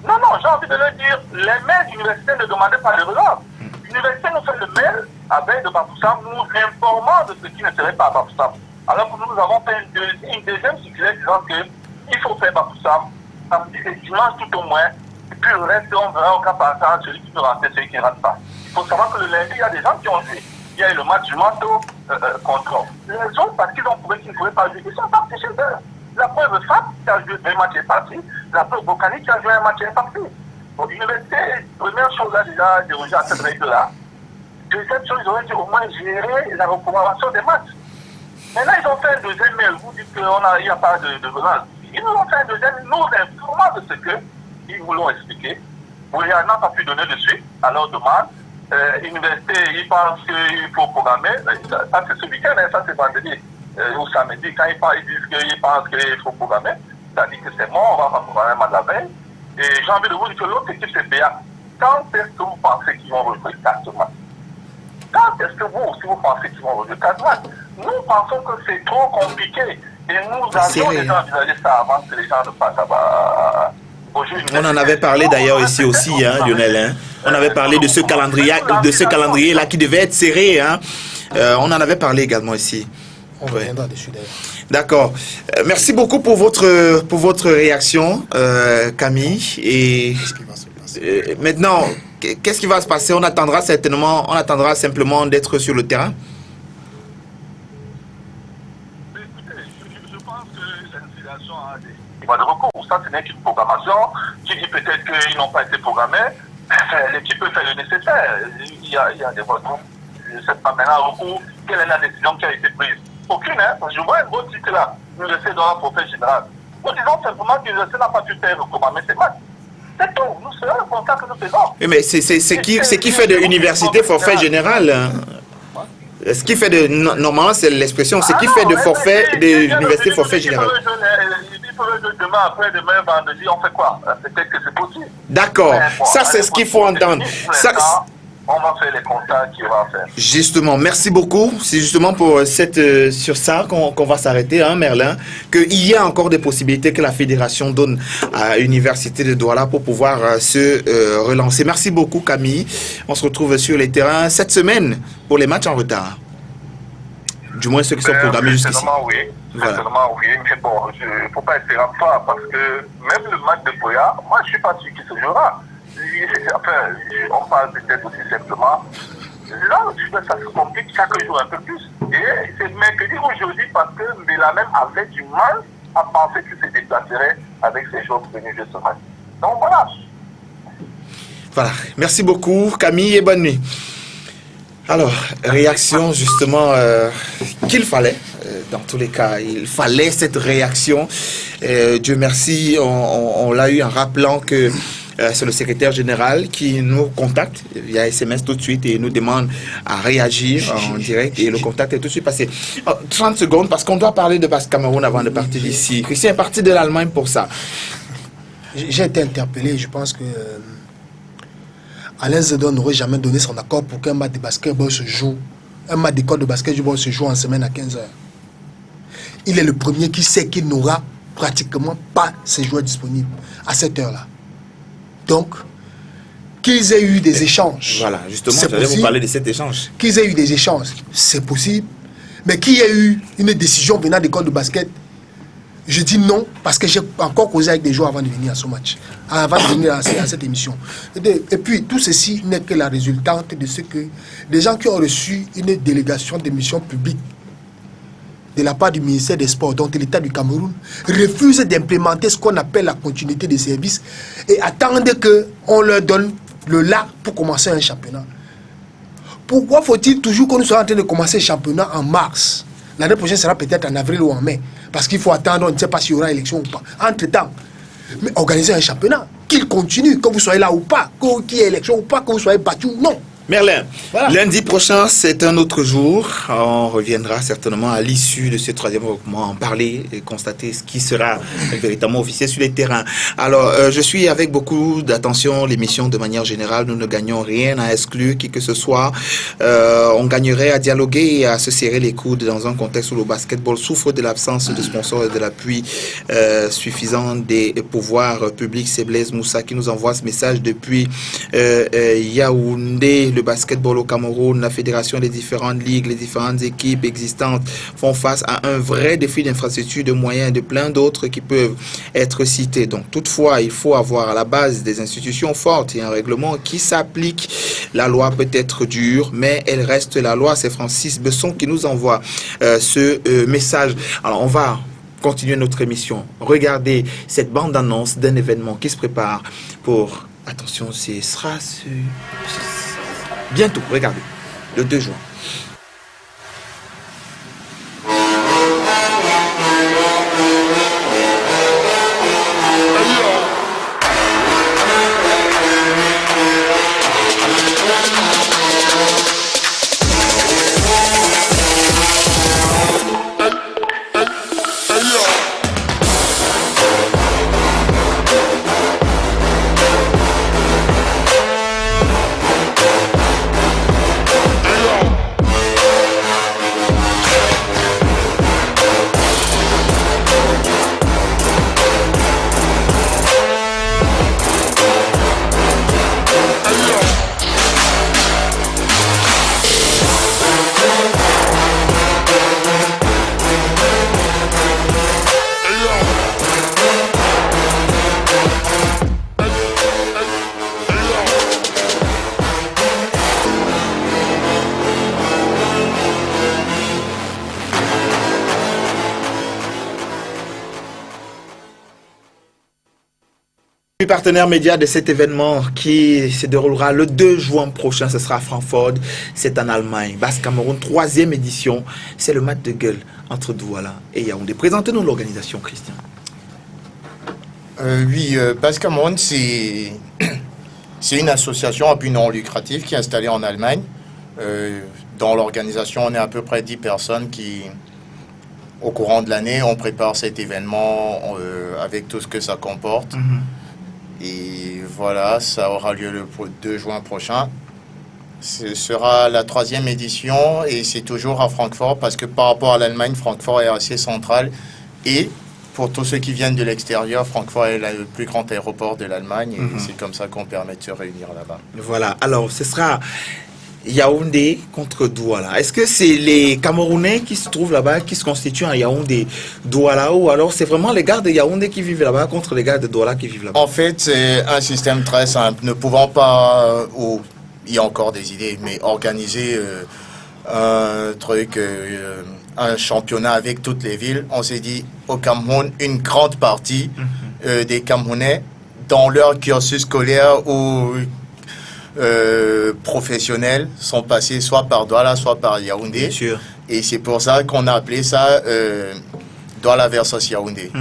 Speaker 10: Non, j'ai envie de le dire. Les mails d'université ne demandaient pas de relance. L'université nous fait le mail avec de Bafoussam, nous informant de ce qui ne serait pas Bafoussam. Alors que nous avons fait une deuxième circulaire disant qu'il faut faire Bafoussam, samedi et dimanche tout au moins. Et puis le reste, on verra au cas par cas celui qui peut rentrer, celui qui ne rentre pas. Il faut savoir que le lundi, il y a des gens qui ont joué. Il y a eu le match du manteau contre les autres, parce qu'ils ont prouvé qu'ils ne pouvaient pas jouer. Ils sont partis chez eux. La preuve FAP qui a joué un match est parti. La preuve Bocani qui a joué un match est parti. Donc l'université, première chose a déjà dérogé à cette règle-là. Deuxième chose, ils auraient dû au moins gérer la recommandation des matchs. Maintenant, ils ont fait un deuxième mail. Vous dites qu'il n'y a pas de relance. Ils nous ont fait un deuxième, nous informant de ce que ils vous l'ont expliqué. Bouriana n'a pas pu donner de suite à leur demande. L'université, ils pensent qu'il faut programmer. Ça, c'est ce week-end, ça, c'est vendredi ou samedi. Quand ils disent qu'ils pensent qu'il faut programmer, ça dit que c'est mort, on va pas programmer à la veille. Et j'ai envie de vous dire que l'autre équipe, c'est BA. Quand est-ce que vous pensez qu'ils vont rejouer 4 matchs? Quand est-ce que vous aussi vous pensez qu'ils vont rejouer 4 matchs? Nous pensons que c'est trop compliqué. Et nous avions déjà envisagé ça avant que les gens ne passent à
Speaker 3: on en avait parlé d'ailleurs ici aussi, hein, Lionel. Hein. On avait parlé de ce calendrier-là qui devait être serré. Hein. On en avait parlé également ici.
Speaker 5: On reviendra dessus d'ailleurs.
Speaker 3: D'accord. Merci beaucoup pour votre réaction, Camille. Et maintenant, qu'est-ce qui va se passer? On attendra simplement d'être sur le terrain.
Speaker 10: De recours. Ça, ce n'est qu'une programmation qui dit peut-être qu'ils n'ont pas été programmés. L'équipe peut faire le nécessaire. Il y a des recours. Je ne sais pas maintenant recours. Quelle est la décision qui a été prise? Aucune, hein. Je vois un beau titre là. L'université dans la profession générale. Nous disons simplement que l'université n'a pas pu faire programmer ses matchs. C'est tout. Nous, c'est le constat que nous faisons.
Speaker 3: Oui, mais c'est qui fait de l'université forfait général. Hein. Ce qui fait de... Normalement, c'est l'expression. Ce qui fait de forfait de l'université forfait général.
Speaker 10: Demain, après-demain, vendredi, on fait quoi? Peut-être que c'est pour souci.
Speaker 3: D'accord,
Speaker 10: Bon,
Speaker 3: ça c'est ce qu'il faut entendre. Ça,
Speaker 10: on va faire les constats qu'il va faire.
Speaker 3: justement, merci beaucoup. C'est justement pour sur ça qu'on va s'arrêter, hein, Merlin, qu'il y a encore des possibilités que la fédération donne à l'université de Douala pour pouvoir se relancer. Merci beaucoup, Camille. On se retrouve sur les terrains cette semaine pour les matchs en retard. Du moins ceux qui sont programmés jusqu'ici.
Speaker 10: Certainement, oui.
Speaker 3: Voilà.
Speaker 10: Certainement, oui. Mais bon, il ne faut pas espérer ça parce que même le match de Boya, moi, je ne suis pas sûr qu'il se jouera. Enfin, on parle peut-être aussi simplement. Là, ça se complique chaque jour un peu plus. Et c'est mercredi aujourd'hui parce que Mélamem avait du mal à penser qu'il se déplacerait avec ses joueurs venus de ce match. Donc voilà.
Speaker 3: Voilà. Merci beaucoup, Camille, et bonne nuit. Alors, réaction justement qu'il fallait, dans tous les cas, il fallait cette réaction. Dieu merci, on l'a eu en rappelant que c'est le secrétaire général qui nous contacte via SMS tout de suite et nous demande à réagir en direct et le contact est tout de suite passé. 30 secondes parce qu'on doit parler de Basque Cameroun avant de partir d'ici. Christian est parti de l'Allemagne pour ça.
Speaker 5: J'ai été interpellé, je pense que Alain Zedon n'aurait jamais donné son accord pour qu'un match de basketball se joue, un match d'école de basketball se joue en semaine à 15h. Il est le premier qui sait qu'il n'aura pratiquement pas ses joueurs disponibles à cette heure-là. Donc, qu'ils aient eu des échanges.
Speaker 3: Voilà, justement, j'allais vous parler de cet échange.
Speaker 5: Qu'ils aient eu des échanges, c'est possible. Mais qu'il y ait eu une décision venant d'école de basket, je dis non, parce que j'ai encore causé avec des joueurs avant de venir à ce match, avant de venir à cette émission. Et puis, tout ceci n'est que la résultante de ce que des gens qui ont reçu une délégation de mission publique de la part du ministère des Sports, dont l'État du Cameroun refuse d'implémenter ce qu'on appelle la continuité des services et attendent qu'on leur donne le là pour commencer un championnat. Pourquoi faut-il toujours qu'on soit en train de commencer le championnat en mars? L'année prochaine sera peut-être en avril ou en mai. Parce qu'il faut attendre, on ne sait pas s'il y aura élection ou pas. Entre-temps, mais organiser un championnat, qu'il continue, que vous soyez là ou pas, qu'il y ait élection ou pas, que vous soyez battu ou non.
Speaker 3: Merlin,
Speaker 5: voilà.
Speaker 3: Lundi prochain, c'est un autre jour. On reviendra certainement à l'issue de ce troisième regroupement en parler et constater ce qui sera véritablement officiel sur les terrains. Alors, je suis avec beaucoup d'attention l'émission de manière générale. Nous ne gagnons rien à exclure qui que ce soit. On gagnerait à dialoguer et à se serrer les coudes dans un contexte où le basketball souffre de l'absence de sponsors et de l'appui suffisant des pouvoirs publics. C'est Blaise Moussa qui nous envoie ce message depuis Yaoundé. Le basketball au Cameroun, la fédération, les différentes ligues, les différentes équipes existantes font face à un vrai défi d'infrastructure, de moyens et de plein d'autres qui peuvent être cités. Donc, toutefois, il faut avoir à la base des institutions fortes et un règlement qui s'applique. La loi peut être dure, mais elle reste la loi. C'est Francis Besson qui nous envoie ce message. Alors, on va continuer notre émission. Regardez cette bande-annonce d'un événement qui se prépare pour... Attention, ce sera bientôt, regardez, le 2 juin. Partenaire média de cet événement qui se déroulera le 2 juin prochain, ce sera à Francfort, c'est en Allemagne. Basque Cameroun, 3e édition, c'est le match de gueule entre Douala et Yaoundé. Présentez-nous l'organisation, Christian.
Speaker 6: Oui, Basque Cameroun, c'est une association à but non lucratif qui est installée en Allemagne. Dans l'organisation, on est à peu près 10 personnes qui, au courant de l'année, on prépare cet événement avec tout ce que ça comporte. Et voilà, ça aura lieu le 2 juin prochain. Ce sera la 3e édition et c'est toujours à Francfort parce que par rapport à l'Allemagne, Francfort est assez central. Et pour tous ceux qui viennent de l'extérieur, Francfort est le plus grand aéroport de l'Allemagne et c'est comme ça qu'on permet de se réunir là-bas.
Speaker 3: Voilà, alors ce sera Yaoundé contre Douala. Est-ce que c'est les Camerounais qui se trouvent là-bas, qui se constituent en Yaoundé, Douala, ou alors c'est vraiment les gars de Yaoundé qui vivent là-bas contre les gars de Douala qui vivent là-bas?
Speaker 6: En fait, c'est un système très simple. Ne pouvant pas, ou il y a encore des idées, mais organiser un truc, un championnat avec toutes les villes, on s'est dit au Cameroun, une grande partie des Camerounais, dans leur cursus scolaire ou professionnels sont passés soit par Douala, soit par Yaoundé.
Speaker 3: Bien sûr.
Speaker 6: Et c'est pour ça qu'on a appelé ça Douala versus Yaoundé.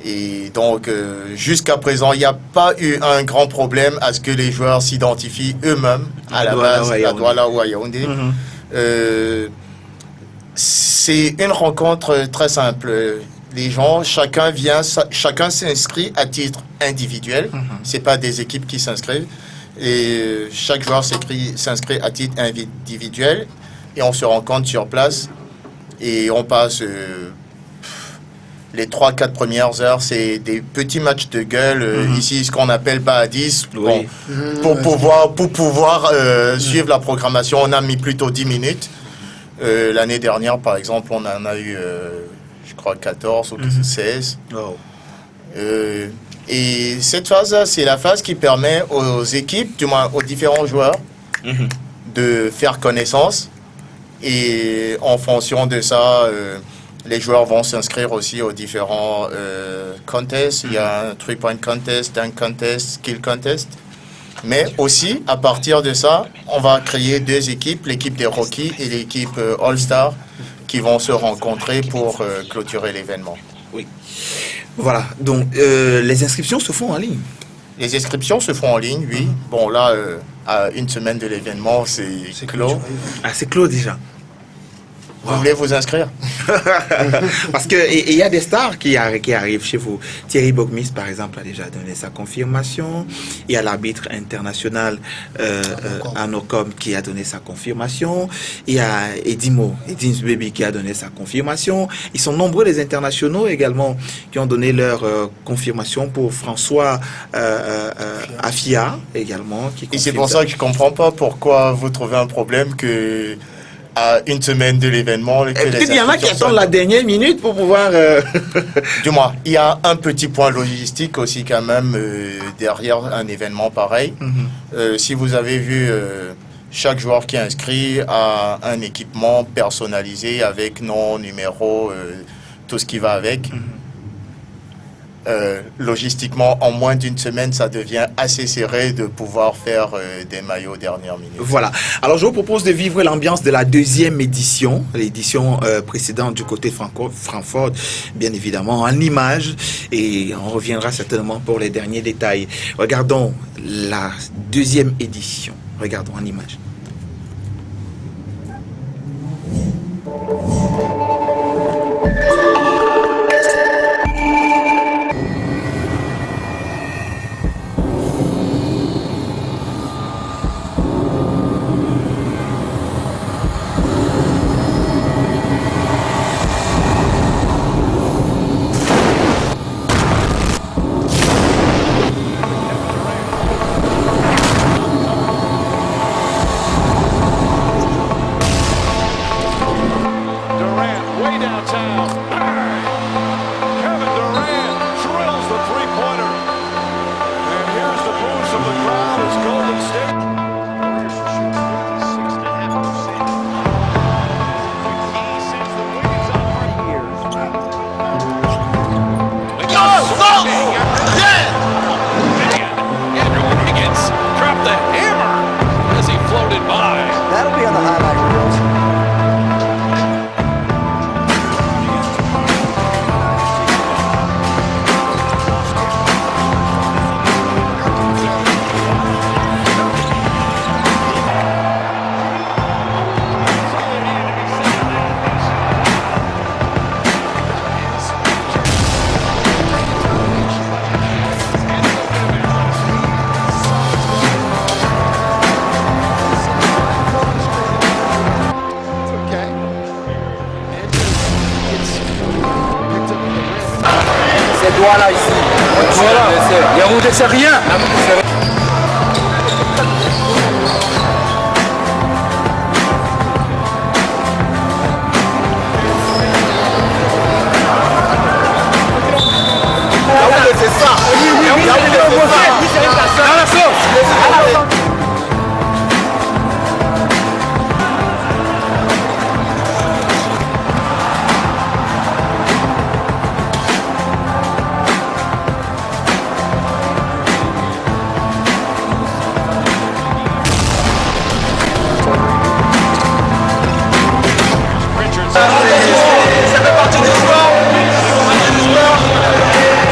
Speaker 6: Et donc, jusqu'à présent, il n'y a pas eu un grand problème à ce que les joueurs s'identifient eux-mêmes à la base à Douala ou à Yaoundé. C'est une rencontre très simple. Les gens, chacun s'inscrit à titre individuel. C'est pas des équipes qui s'inscrivent. Et chaque joueur s'inscrit à titre individuel et on se rencontre sur place et on passe les 3-4 premières heures, c'est des petits matchs de gueule, ici ce qu'on appelle bas à 10. Bon, pour pouvoir suivre la programmation, on a mis plutôt 10 minutes. L'année dernière, par exemple, on en a eu, je crois, 14 ou 16.
Speaker 3: Oh.
Speaker 6: Et cette phase-là, c'est la phase qui permet aux équipes, du moins aux différents joueurs, de faire connaissance. Et en fonction de ça, les joueurs vont s'inscrire aussi aux différents contests. Il y a un 3-point contest, dunk contest, skill contest. Mais aussi, à partir de ça, on va créer 2 équipes, l'équipe des Rookies et l'équipe All-Star, qui vont se rencontrer pour clôturer l'événement.
Speaker 3: Oui. Voilà, donc les inscriptions se font en ligne.
Speaker 6: Les inscriptions se font en ligne, oui. Bon, là, à une semaine de l'événement, c'est clos.
Speaker 3: Ah, c'est clos déjà.
Speaker 6: Vous voulez vous inscrire?
Speaker 3: Parce qu'il y a des stars qui arrivent chez vous. Thierry Bogmis, par exemple, a déjà donné sa confirmation. Il y a l'arbitre international Anocom qui a donné sa confirmation. Il y a Edimo Baby qui a donné sa confirmation. Ils sont nombreux les internationaux également qui ont donné leur confirmation pour François Afia également.
Speaker 6: Et c'est pour ça que je ne comprends pas pourquoi vous trouvez un problème que à une semaine de l'événement.
Speaker 3: Peut-être il y en a qui attendent la dernière minute pour pouvoir...
Speaker 6: Du moins, il y a un petit point logistique aussi quand même derrière un événement pareil. Si vous avez vu, chaque joueur qui est inscrit a un équipement personnalisé avec nom, numéro, tout ce qui va avec. Logistiquement, en moins d'une semaine, ça devient assez serré de pouvoir faire des maillots dernière minute.
Speaker 3: Voilà. Alors, je vous propose de vivre l'ambiance de la 2e édition, l'édition précédente du côté Francfort, bien évidemment, en images. Et on reviendra certainement pour les derniers détails. Regardons la 2e édition. Regardons en images.
Speaker 11: Douala ici. Voilà. Yaoundé, c'est rien.
Speaker 6: C'est ça.
Speaker 11: Dans la sauce.
Speaker 12: Ça fait partie du sport.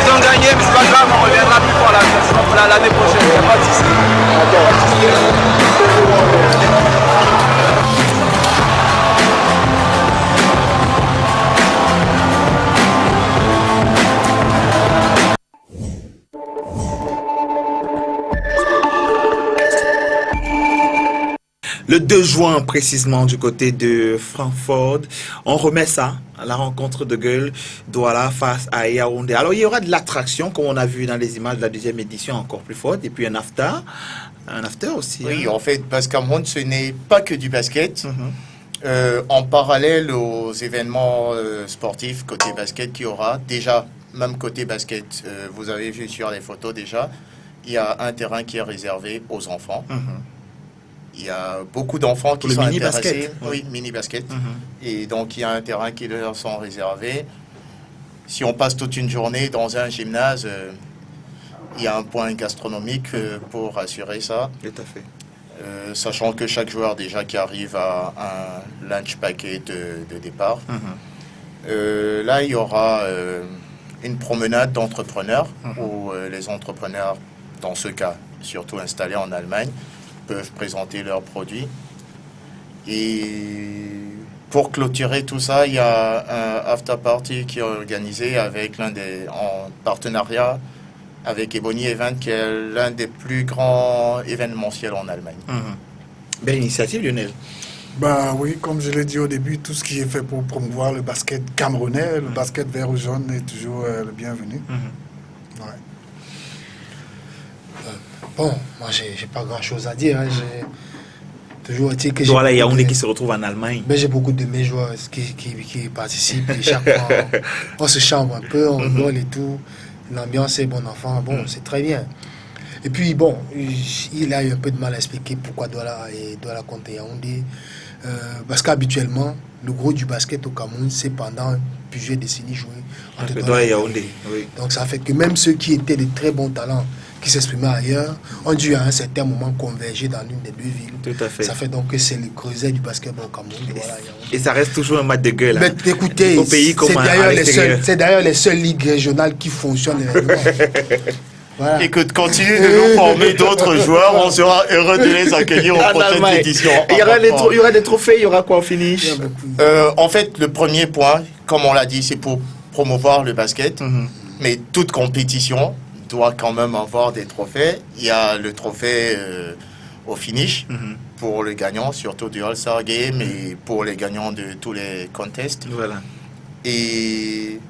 Speaker 12: Ils ont gagné, mais c'est pas grave, on reviendra plus fort l'année prochaine. Il n'y a pas de souci.
Speaker 3: Le 2 juin, précisément, du côté de Francfort, on remet ça, la rencontre de Gueule Douala face à Yaoundé. Alors, il y aura de l'attraction, comme on a vu dans les images de la deuxième édition, encore plus forte, et puis un after aussi.
Speaker 6: Oui, en fait, parce qu'à Monde, ce n'est pas que du basket. En parallèle aux événements sportifs côté basket qu'il y aura, déjà, même côté basket, vous avez vu sur les photos déjà, il y a un terrain qui est réservé aux enfants. Il y a beaucoup d'enfants qui sont intéressés. Oui, mini-basket. Et donc, il y a un terrain qui leur sont réservés. Si on passe toute une journée dans un gymnase, il y a un point gastronomique pour assurer ça.
Speaker 3: Tout à fait.
Speaker 6: Sachant que chaque joueur déjà qui arrive a un lunch paquet de départ. Là, il y aura une promenade d'entrepreneurs où les entrepreneurs, dans ce cas, surtout installés en Allemagne, peuvent présenter leurs produits. Et pour clôturer tout ça, il y a un after party qui est organisé avec en partenariat avec Ebony Event, qui est l'un des plus grands événementiels en Allemagne.
Speaker 3: Belle initiative, Lionel.
Speaker 4: Ben oui, comme je l'ai dit au début, tout ce qui est fait pour promouvoir le basket camerounais, le basket vert ou jaune est toujours le bienvenu. Ouais.
Speaker 5: Bon, moi, j'ai pas grand-chose à dire. Hein. J'ai toujours dit que
Speaker 3: Douala et Yaoundé qui se retrouvent en Allemagne.
Speaker 5: Mais j'ai beaucoup de mes joueurs qui participent. Et chaque fois, on se chambre un peu, on rigole et tout. L'ambiance est bon enfant. Bon, c'est très bien. Et puis, bon, il a eu un peu de mal à expliquer pourquoi Douala contre Yaoundé. Parce qu'habituellement, le gros du basket au Cameroun, c'est pendant plusieurs décennies joué entre Douala et Yaoundé. Oui. Donc, ça fait que même ceux qui étaient de très bons talents, qui s'exprimaient ailleurs, ont dû à un certain moment converger dans l'une des deux villes.
Speaker 3: Tout à fait.
Speaker 5: Ça fait donc que c'est le creuset du basketball au Cameroun.
Speaker 3: Et ça reste toujours un match de gueule.
Speaker 5: Mais écoutez, c'est d'ailleurs les seules ligues régionales qui fonctionnent.
Speaker 6: Voilà. Écoute, continue de nous former d'autres joueurs, on sera heureux de les accueillir aux prochaines éditions.
Speaker 3: Il y aura des trophées, il y aura quoi au finish?
Speaker 6: En fait, le premier point, comme on l'a dit, c'est pour promouvoir le basket, mais toute compétition doit quand même avoir des trophées. Il y a le trophée au finish pour le gagnant, surtout du All-Star Game et pour les gagnants de tous les contests.
Speaker 3: Voilà.
Speaker 6: Et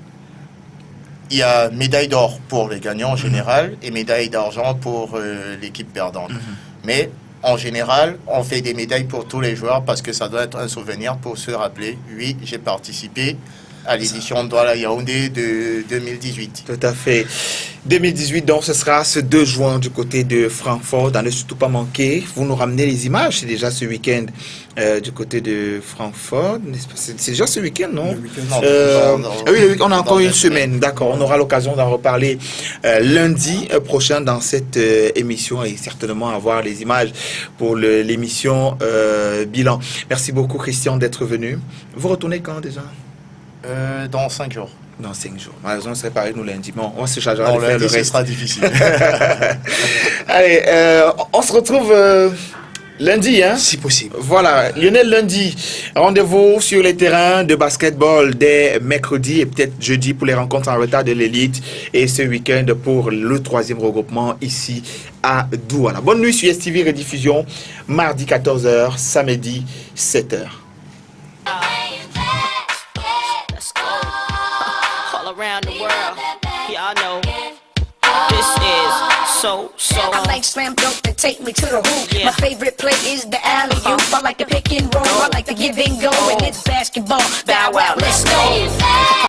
Speaker 6: il y a médaille d'or pour les gagnants en général et médaille d'argent pour l'équipe perdante. Mais en général, on fait des médailles pour tous les joueurs parce que ça doit être un souvenir pour se rappeler. Oui, j'ai participé à l'édition de Douala Yaoundé de 2018.
Speaker 3: Tout à fait. 2018, donc ce sera ce 2 juin du côté de Francfort, à ne surtout pas manquer. Vous nous ramenez les images, c'est déjà ce week-end du côté de Francfort. C'est déjà ce week-end, non? Oui, on a encore une semaine, d'accord. On aura l'occasion d'en reparler lundi prochain dans cette émission et certainement avoir les images pour l'émission bilan. Merci beaucoup, Christian, d'être venu. Vous retournez quand déjà?
Speaker 6: Dans 5 jours.
Speaker 3: Dans 5 jours. Malheureusement, c'est pareil, nous lundi. Bon, on se chargera de faire
Speaker 6: lundi,
Speaker 3: le reste.
Speaker 6: Ce sera difficile.
Speaker 3: Allez, on se retrouve lundi, hein?
Speaker 5: Si possible.
Speaker 3: Voilà, Lionel, lundi. Rendez-vous sur les terrains de basketball dès mercredi et peut-être jeudi pour les rencontres en retard de l'élite et ce week-end pour le 3e regroupement ici à Douala. Bonne nuit sur STV Rediffusion, mardi 14h, samedi 7h.
Speaker 1: All around the world. Yeah, I know. This is so.
Speaker 2: I like slam dunk to take me to the hoop.
Speaker 1: Yeah.
Speaker 2: My favorite play is the alley-oop. I like the pick and roll. I like the give and go. And it's basketball. Bow wow, let's go.